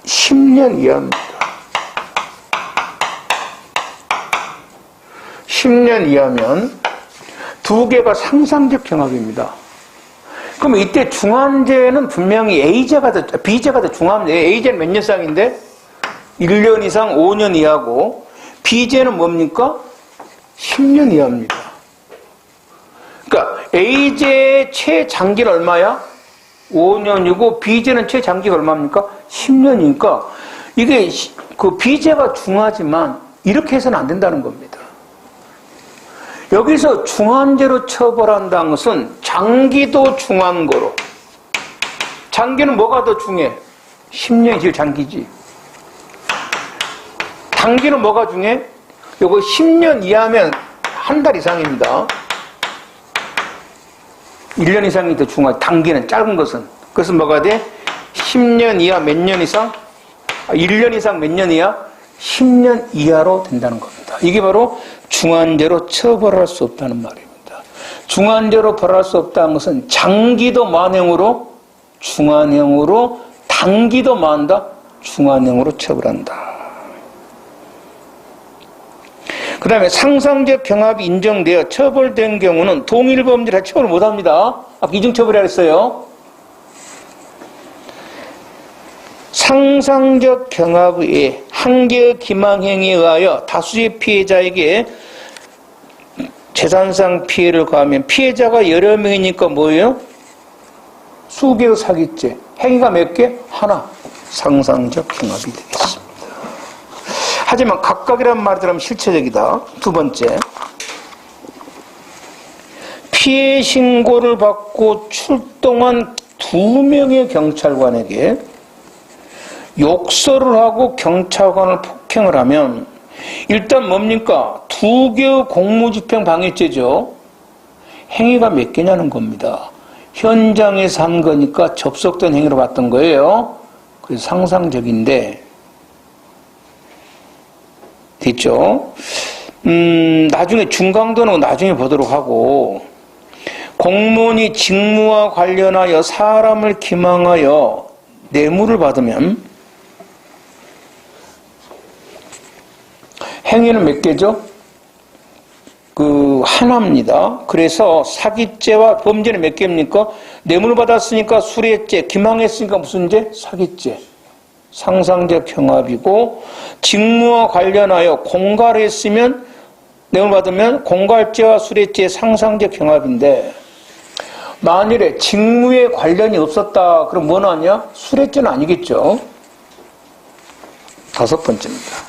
10년 이하입니다. 10년 이하면 두 개가 상상적 경합입니다. 그럼 이때 중환죄는 분명히 B죄가 더 중환죄. A죄는 몇 년상인데? 1년 이상 5년 이하고, B죄는 뭡니까? 10년 이하입니다. 그러니까 A죄의 최장기는 얼마야? 5년이고 B죄는 최장기가 얼마입니까? 10년이니까 이게 그 B죄가 중하지만 이렇게 해서는 안 된다는 겁니다. 여기서 중환죄로 처벌한다는 것은 장기도 중한 거로. 장기는 뭐가 더 중해? 10년이 제일 장기지. 단기는 뭐가 중해? 요거 10년 이하면 한 달 이상입니다. 1년 이상이 더 중하지. 단기는 짧은 것은. 그래서 뭐가 돼? 10년 이하 몇 년 이상? 1년 이상 몇 년 이하? 10년 이하로 된다는 겁니다. 이게 바로 중환죄로 처벌할 수 없다는 말입니다. 중환죄로 벌할 수 없다는 것은 장기도 만행으로 중환형으로, 단기도 만다 중환형으로 처벌한다. 그 다음에 상상적 경합이 인정되어 처벌된 경우는 동일 범죄를 처벌 못합니다. 아까 이중처벌이라 했어요. 상상적 경합의 한계의 기망행위에 의하여 다수의 피해자에게 재산상 피해를 가하면 피해자가 여러 명이니까 뭐예요? 수개의 사기죄. 행위가 몇 개? 하나. 상상적 경합이 되겠습니다. 하지만 각각이란 말이 들으면 실체적이다. 두 번째, 피해 신고를 받고 출동한 2명의 경찰관에게 욕설을 하고 경찰관을 폭행을 하면 일단 뭡니까? 2개의 공무집행 방해죄죠. 행위가 몇 개냐는 겁니다. 현장에서 한 거니까 접속된 행위로 봤던 거예요. 그래서 상상적인데, 됐죠? 나중에 중강도는 나중에 보도록 하고, 공무원이 직무와 관련하여 사람을 기망하여 뇌물을 받으면 행위는 몇 개죠? 하나입니다. 그래서 사기죄와 범죄는 몇 개입니까? 뇌물 받았으니까 수뢰죄, 기망했으니까 무슨 죄? 사기죄. 상상적 경합이고, 직무와 관련하여 공갈을 했으면, 뇌물 받으면 공갈죄와 수뢰죄 상상적 경합인데, 만일에 직무에 관련이 없었다, 그럼 뭐 나왔냐? 수뢰죄는 아니겠죠. 다섯 번째입니다.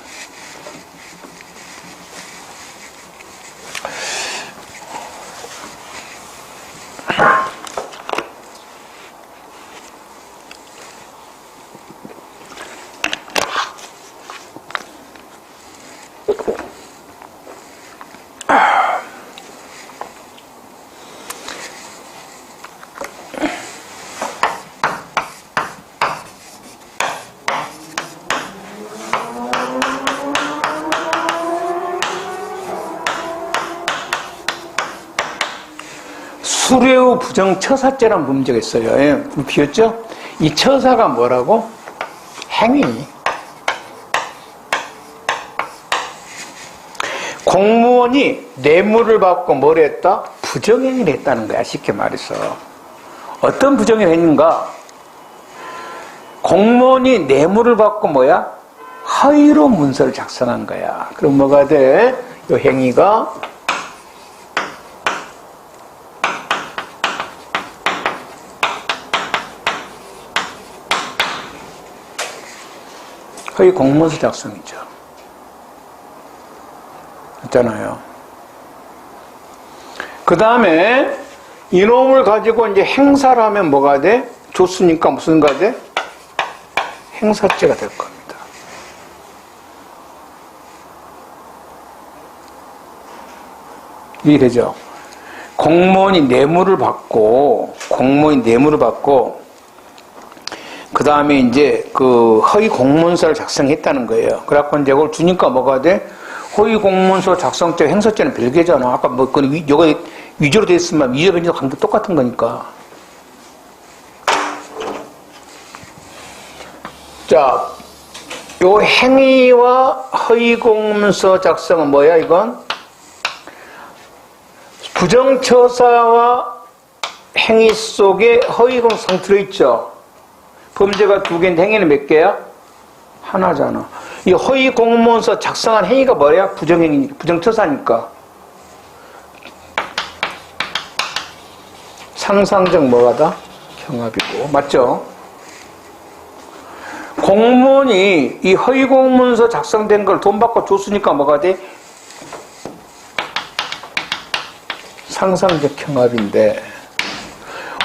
수뢰의 부정처사죄라는 범죄가 있어요. 예, 비었죠? 이 처사가 뭐라고? 행위. 공무원이 뇌물을 받고 뭘 했다? 부정행위를 했다는 거야, 쉽게 말해서. 어떤 부정행위를 했는가? 공무원이 뇌물을 받고 뭐야? 허위로 문서를 작성한 거야. 그럼 뭐가 돼? 이 행위가 허위 공문서 작성이죠. 있잖아요. 그 다음에 이놈을 가지고 이제 행사를 하면 뭐가 돼? 줬으니까 무슨가 돼? 행사죄가 될 겁니다. 이해되죠? 공무원이 뇌물을 받고 그 다음에 이제 그 허위 공문서를 작성했다는 거예요. 그래갖고 이제 그걸 주니까 뭐가 돼? 허위 공문서 작성죄, 행사죄는 별개잖아. 아까 뭐 그 이거 위조로 돼 있으면 위조 변조 관계 똑같은 거니까. 자, 요 행위와 허위 공문서 작성은 뭐야? 이건 부정처사와 행위 속에 허위 공문서 들어있죠. 범죄가 두 개인데 행위는 몇 개야? 하나잖아. 이 허위 공문서 작성한 행위가 뭐야? 부정행위, 부정처사니까. 상상적 뭐가다? 경합이고. 맞죠? 공무원이 이 허위 공문서 작성된 걸 돈 받고 줬으니까 뭐가 돼? 상상적 경합인데,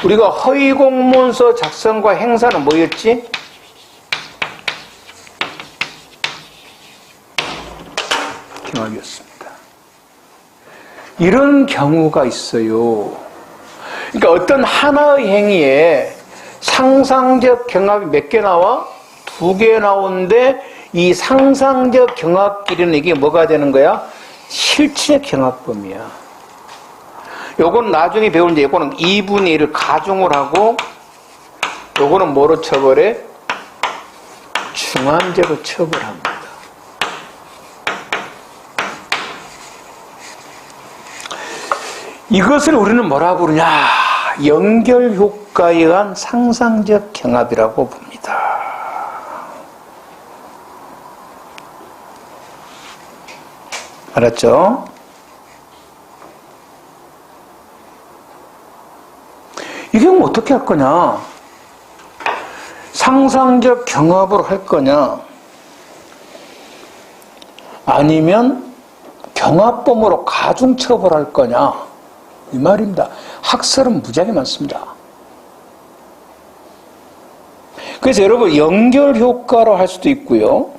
우리가 허위 공문서 작성과 행사는 뭐였지? 경합이었습니다. 이런 경우가 있어요. 그러니까 어떤 하나의 행위에 상상적 경합이 몇 개 나와? 2개 나오는데 이 상상적 경합끼리는 이게 뭐가 되는 거야? 실체 경합범이야. 요건 나중에 배우는데 요거는 2분의 1을 가중을 하고 요거는 뭐로 처벌해? 중한죄로 처벌합니다. 이것을 우리는 뭐라 부르냐? 연결효과에 의한 상상적 경합이라고 봅니다. 알았죠? 이 경우 어떻게 할 거냐? 상상적 경합으로 할 거냐? 아니면 경합범으로 가중처벌할 거냐? 이 말입니다. 학설은 무지하게 많습니다. 그래서 여러분 연결효과로 할 수도 있고요.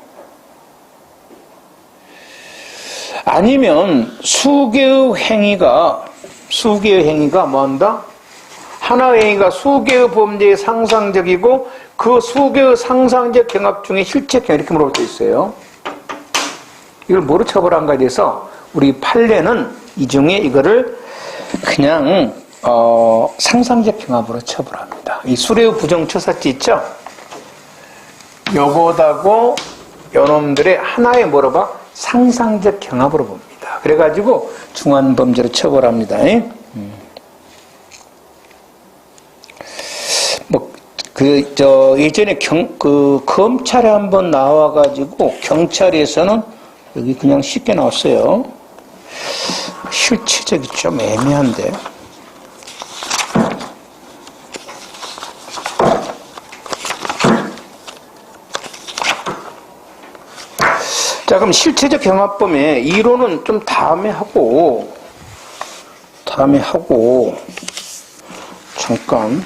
아니면 수개의 행위가 뭐한다? 하나의 행위가 수개의 범죄의 상상적이고 그 수개의 상상적 경합 중에 실체 경합 이렇게 물어볼 수 있어요. 이걸 뭐로 처벌한가에 대해서 우리 판례는 이 중에 이거를 그냥 상상적 경합으로 처벌합니다. 이 수뢰의 부정처사죄 있죠? 요거다고 요놈들의 하나의 뭐로 봐? 상상적 경합으로 봅니다. 그래가지고 중환범죄로 처벌합니다. 예전에 검찰에 한번 나와가지고 경찰에서는 여기 그냥 쉽게 나왔어요. 실체적이 좀 애매한데. 자, 그럼 실체적 경합범의 이론은 좀 다음에 하고 잠깐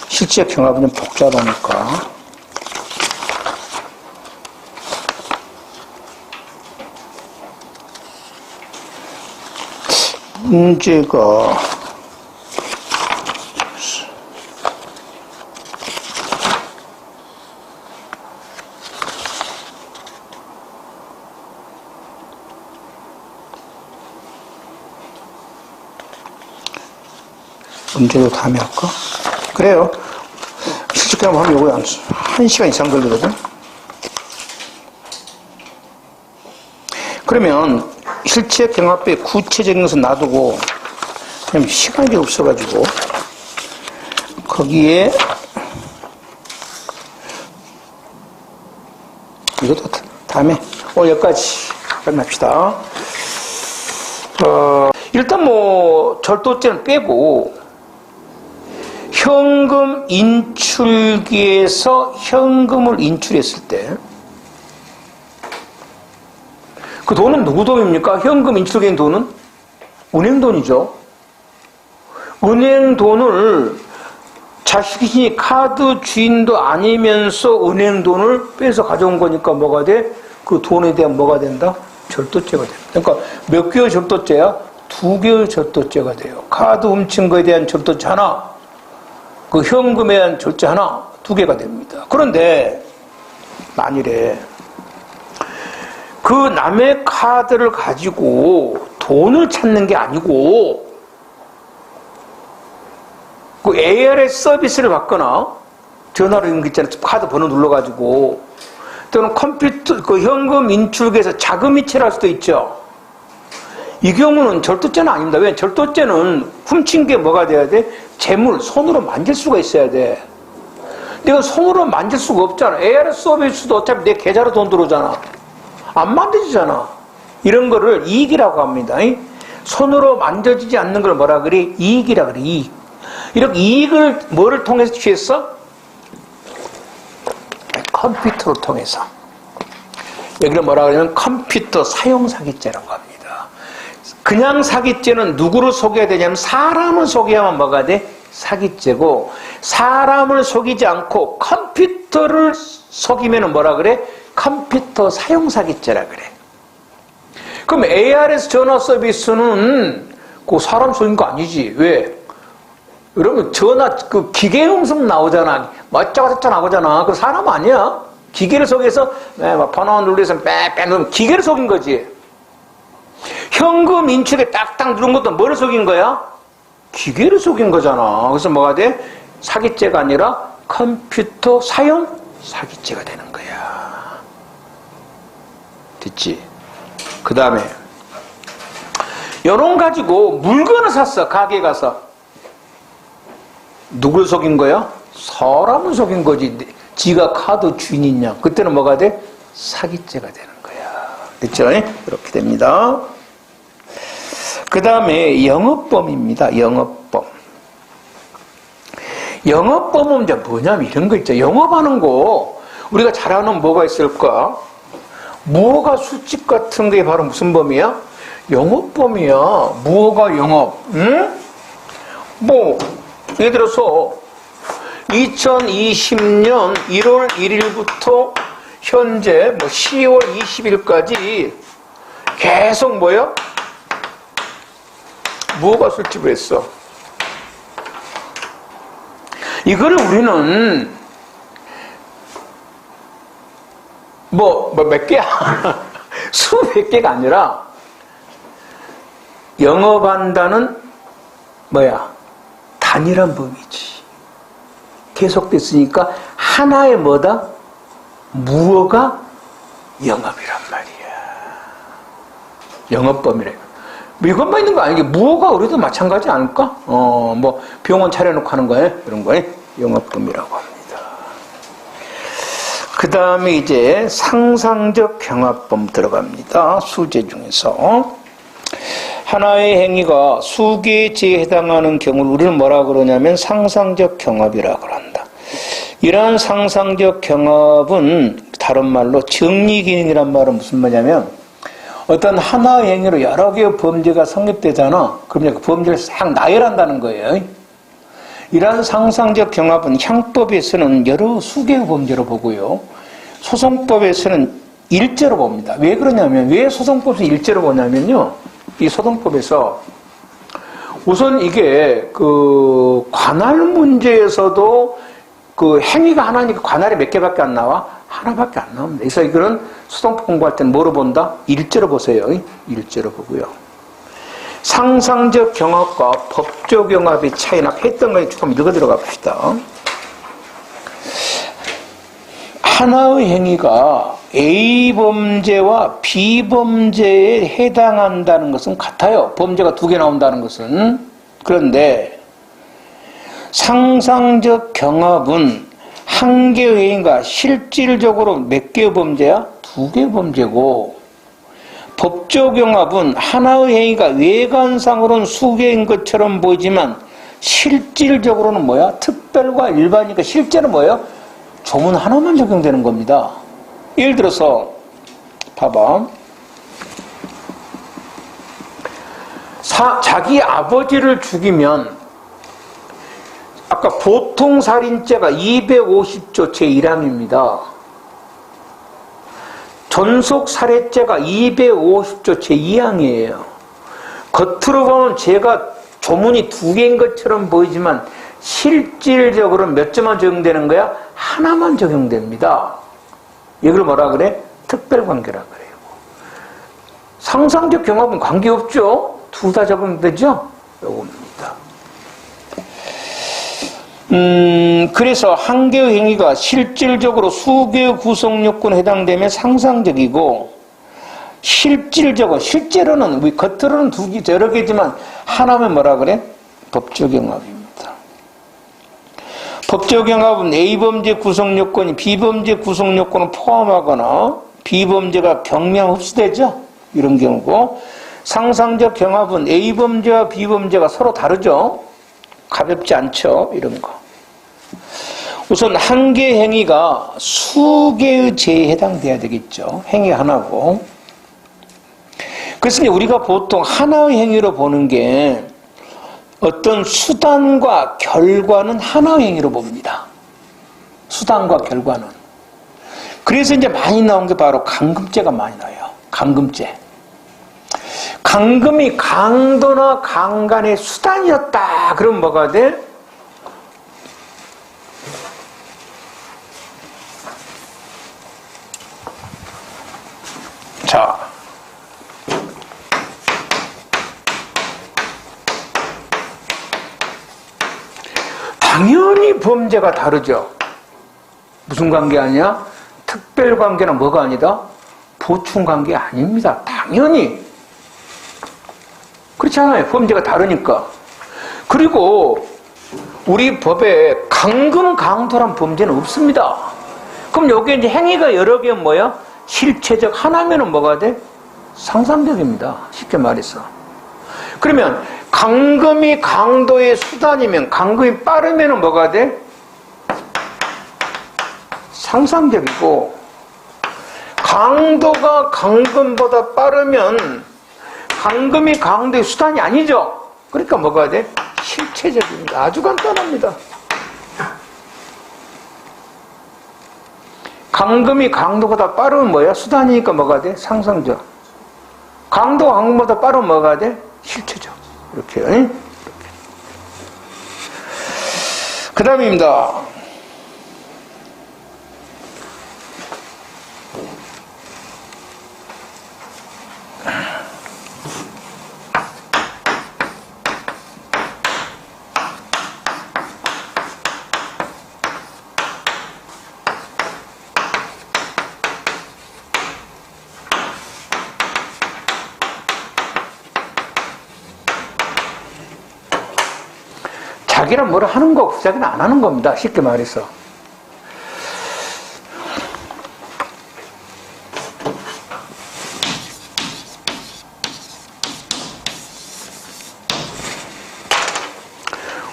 실체적 경합은 좀 복잡하니까 문제가 문제도 다음에 할까? 그래요. 실제 경험 하면 요거 1시간 이상 걸리거든. 그러면 실체 경합의 구체적인 것은 놔두고 그냥 시간이 없어가지고 거기에 다음에 오늘 여기까지 끝납시다. 일단 뭐 절도죄는 빼고 현금 인출기에서 현금을 인출했을 때 그 돈은 누구 돈입니까? 현금 인출된 돈은 은행 돈이죠. 은행 돈을 자신이 카드 주인도 아니면서 은행 돈을 빼서 가져온 거니까 뭐가 돼? 그 돈에 대한 뭐가 된다? 절도죄가 됩니다. 그러니까 몇 개의 절도죄야? 2개의 절도죄가 돼요. 카드 훔친 거에 대한 절도죄 하나, 그 현금에 대한 절도죄 하나, 2개가 됩니다. 그런데 만일에 그 남의 카드를 가지고 돈을 찾는 게 아니고 그 ARS 서비스를 받거나 전화로 이런 거 있잖아요. 카드 번호 눌러가지고 또는 컴퓨터 그 현금 인출기에서 자금 이체를 할 수도 있죠. 이 경우는 절도죄는 아닙니다. 왜? 절도죄는 훔친 게 뭐가 돼야 돼? 재물, 손으로 만질 수가 있어야 돼. 내가 손으로 만질 수가 없잖아. ARS 서비스도 어차피 내 계좌로 돈 들어오잖아. 안 만져지잖아. 이런 거를 이익이라고 합니다. 손으로 만져지지 않는 걸 뭐라 그래? 이익이라 그래. 이익. 이렇게 이익을 뭐를 통해서 취했어? 컴퓨터를 통해서. 여기를 뭐라 그러냐면 컴퓨터 사용 사기죄라고 합니다. 그냥 사기죄는 누구를 속여야 되냐면 사람을 속여야만 뭐가 돼? 사기죄고, 사람을 속이지 않고 컴퓨터를 속이면 뭐라 그래? 컴퓨터 사용 사기죄라 그래. 그럼 ARS 전화 서비스는 그 사람 속인 거 아니지. 왜? 여러분 전화 그 기계 음성 나오잖아. 어쩌고저쩌고 나오잖아. 그 사람 아니야. 기계를 속여서 번호 눌러서 빼빼 누르면 기계를 속인 거지. 현금 인출에 딱딱 누른 것도 뭐를 속인 거야? 기계를 속인 거잖아. 그래서 뭐가 돼? 사기죄가 아니라 컴퓨터 사용 사기죄가 되는 거야. 됐지? 그 다음에 요런 가지고 물건을 샀어. 가게 가서. 누굴 속인 거야? 사람을 속인 거지. 지가 카드 주인이냐. 그때는 뭐가 돼? 사기죄가 되는 거야. 됐죠? 이렇게 됩니다. 그 다음에 영업범입니다. 영업범. 영업범은 이제 뭐냐면 이런 거 있죠. 영업하는 거 우리가 잘 아는 뭐가 있을까? 무허가 술집 같은 게 바로 무슨 범이야? 영업범이야. 무허가 영업. 응? 뭐 예를 들어서 2020년 1월 1일부터 현재 뭐 10월 20일까지 계속 뭐야? 무허가 술집을 했어. 이거를 우리는 몇 개야? 수백 개가 아니라 영업한다는 단일한 범위지. 계속됐으니까 하나의 뭐다? 무허가 영업이란 말이야. 영업범이래. 이것만 있는 거 아니게 무허가 우리도 마찬가지 아닐까? 뭐 병원 차려놓고 하는 거예요. 이런 거에 영업범이라고 합니다. 그 다음에 이제 상상적 경합범 들어갑니다. 수재 중에서. 하나의 행위가 수개의 죄에 해당하는 경우를 우리는 뭐라 그러냐면 상상적 경합이라고 한다. 이러한 상상적 경합은 다른 말로 정리기능이란 말은 무슨 말이냐면 어떤 하나의 행위로 여러 개의 범죄가 성립되잖아. 그러면 그 범죄를 싹 나열한다는 거예요. 이러한 상상적 경합은 형법에서는 여러 수개의 범죄로 보고요. 소송법에서는 일죄로 봅니다. 왜 그러냐면 왜 소송법에서 일죄로 보냐면요. 이 소송법에서 우선 이게 그 관할 문제에서도 그 행위가 하나니까 관할이 몇 개밖에 안 나와? 하나밖에 안 나옵니다. 그래서 이거는 소송법 공부할 때는 뭐로 본다? 일죄로 보세요. 일죄로 보고요. 상상적 경합과 법적 경합의 차이나 했던 거에 조금 읽어 들어가 봅시다. 하나의 행위가 A 범죄와 B 범죄에 해당한다는 것은 같아요. 범죄가 2개 나온다는 것은. 그런데 상상적 경합은 한 개의 행위가 실질적으로 몇 개의 범죄야? 두 개 범죄고, 법조 경합은 하나의 행위가 외관상으로는 수개인 것처럼 보이지만 실질적으로는 뭐야? 특별과 일반이니까 실제는 뭐예요? 조문 하나만 적용되는 겁니다. 예를 들어서 봐봐. 자기 아버지를 죽이면 아까 보통 살인죄가 250조 제1항입니다. 전속 살해죄가 250조 제2항이에요. 겉으로 보면 죄가 조문이 두 개인 것처럼 보이지만 실질적으로 몇 점만 적용되는 거야? 하나만 적용됩니다. 이걸 뭐라 그래? 특별관계라 그래요. 상상적 경합은 관계없죠? 둘 다 적용되죠? 요겁니다. 그래서 한 개의 행위가 실질적으로 수개의 구성 요건에 해당되면 상상적이고, 실제로는, 우리 겉으로는 두 개, 여러 개지만, 하나면 뭐라 그래? 법조 경합입니다. 법조 경합은 A범죄 구성 요건이 B범죄 구성 요건을 포함하거나, B범죄가 경미하면 흡수되죠? 이런 경우고, 상상적 경합은 A범죄와 B범죄가 서로 다르죠? 가볍지 않죠? 이런 거. 우선 한 개의 행위가 수개의 죄에 해당돼야 되겠죠. 행위 하나고. 그래서 우리가 보통 하나의 행위로 보는 게 어떤 수단과 결과는 하나의 행위로 봅니다. 수단과 결과는. 그래서 이제 많이 나온 게 바로 강금죄가 많이 나와요. 강금죄. 강금이 강도나 강간의 수단이었다. 그럼 뭐가 돼? 자, 당연히 범죄가 다르죠. 무슨 관계 아니야? 특별관계는 뭐가 아니다? 보충관계 아닙니다. 당연히. 그렇지 않아요? 범죄가 다르니까. 그리고 우리 법에 강금, 강도란 범죄는 없습니다. 그럼 여기에 이제 행위가 여러 개는 뭐야? 실체적 하나면은 뭐가 돼? 상상적입니다. 쉽게 말해서. 그러면 강금이 강도의 수단이면, 강금이 빠르면은 뭐가 돼? 상상적이고, 강도가 강금보다 빠르면 강금이 강도의 수단이 아니죠. 그러니까 뭐가 돼? 실체적입니다. 아주 간단합니다. 강금이 강도보다 빠르면 뭐야? 수단이니까 뭐가 돼? 상상적. 강도가 강금보다 빠르면 뭐가 돼? 실체적. 이렇게. 그 다음입니다. 자기는 뭘 하는 거고 자기는 안 하는 겁니다. 쉽게 말해서.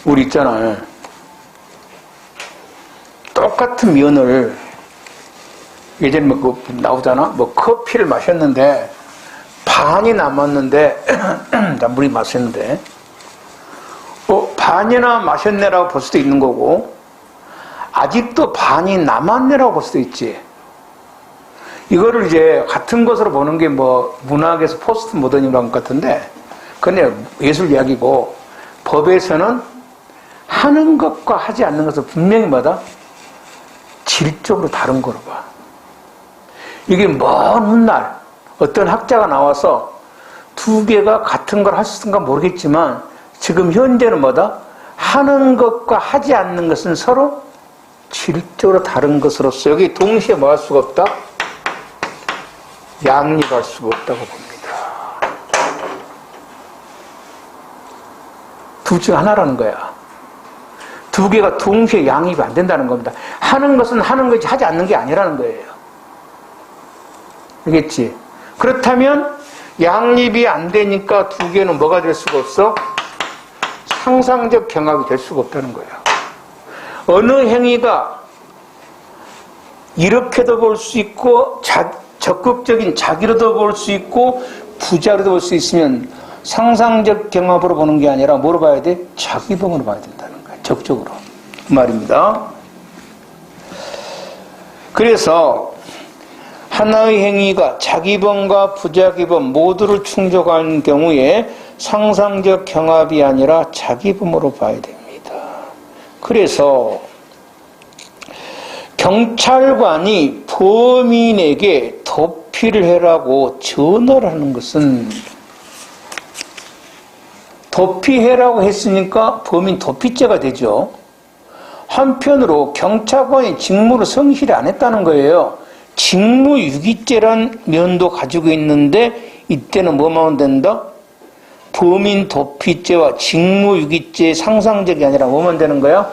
우리 있잖아요. 똑같은 면을 예전에 뭐 나오잖아. 뭐 커피를 마셨는데 반이 남았는데 물이 마셨는데 반이나 마셨네라고 볼 수도 있는 거고 아직도 반이 남았네라고 볼 수도 있지. 이거를 이제 같은 것으로 보는 게 뭐 문학에서 포스트 모더니즘이라는 것 같은데 그건 예술 이야기고 법에서는 하는 것과 하지 않는 것은 분명히 뭐다? 질적으로 다른 거로 봐. 이게 먼 훗날 어떤 학자가 나와서 두 개가 같은 걸 할 수 있는가 모르겠지만 지금 현재는 뭐다? 하는 것과 하지 않는 것은 서로 질적으로 다른 것으로서 여기 동시에 뭐 할 수가 없다? 양립할 수가 없다고 봅니다. 둘 중 하나라는 거야. 두 개가 동시에 양립이 안 된다는 겁니다. 하는 것은 하는 거지 하지 않는 게 아니라는 거예요. 알겠지? 그렇다면 양립이 안 되니까 두 개는 뭐가 될 수가 없어? 상상적 경합이 될 수가 없다는 거예요. 어느 행위가 이렇게도 볼 수 있고 적극적인 자기로도 볼 수 있고 부자로도 볼 수 있으면 상상적 경합으로 보는 게 아니라 뭐로 봐야 돼? 자기범으로 봐야 된다는 거예요. 적극적으로. 그 말입니다. 그래서 하나의 행위가 자기범과 부자기범 모두를 충족하는 경우에 상상적 경합이 아니라 자기범으로 봐야 됩니다. 그래서 경찰관이 범인에게 도피를 해라고 전화를 하는 것은 도피해라고 했으니까 범인 도피죄가 되죠. 한편으로 경찰관이 직무를 성실히 안 했다는 거예요. 직무유기죄란 면도 가지고 있는데 이때는 뭐만 된다? 범인 도피죄와 직무유기죄 상상적이 아니라 뭐만 되는 거야?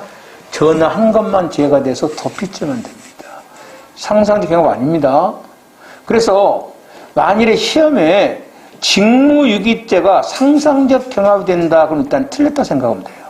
전화한 것만 죄가 돼서 도피죄만 됩니다. 상상적 경우 아닙니다. 그래서 만일에 시험에 직무유기죄가 상상적 경합이 된다 그러면 일단 틀렸다 생각하면 돼요.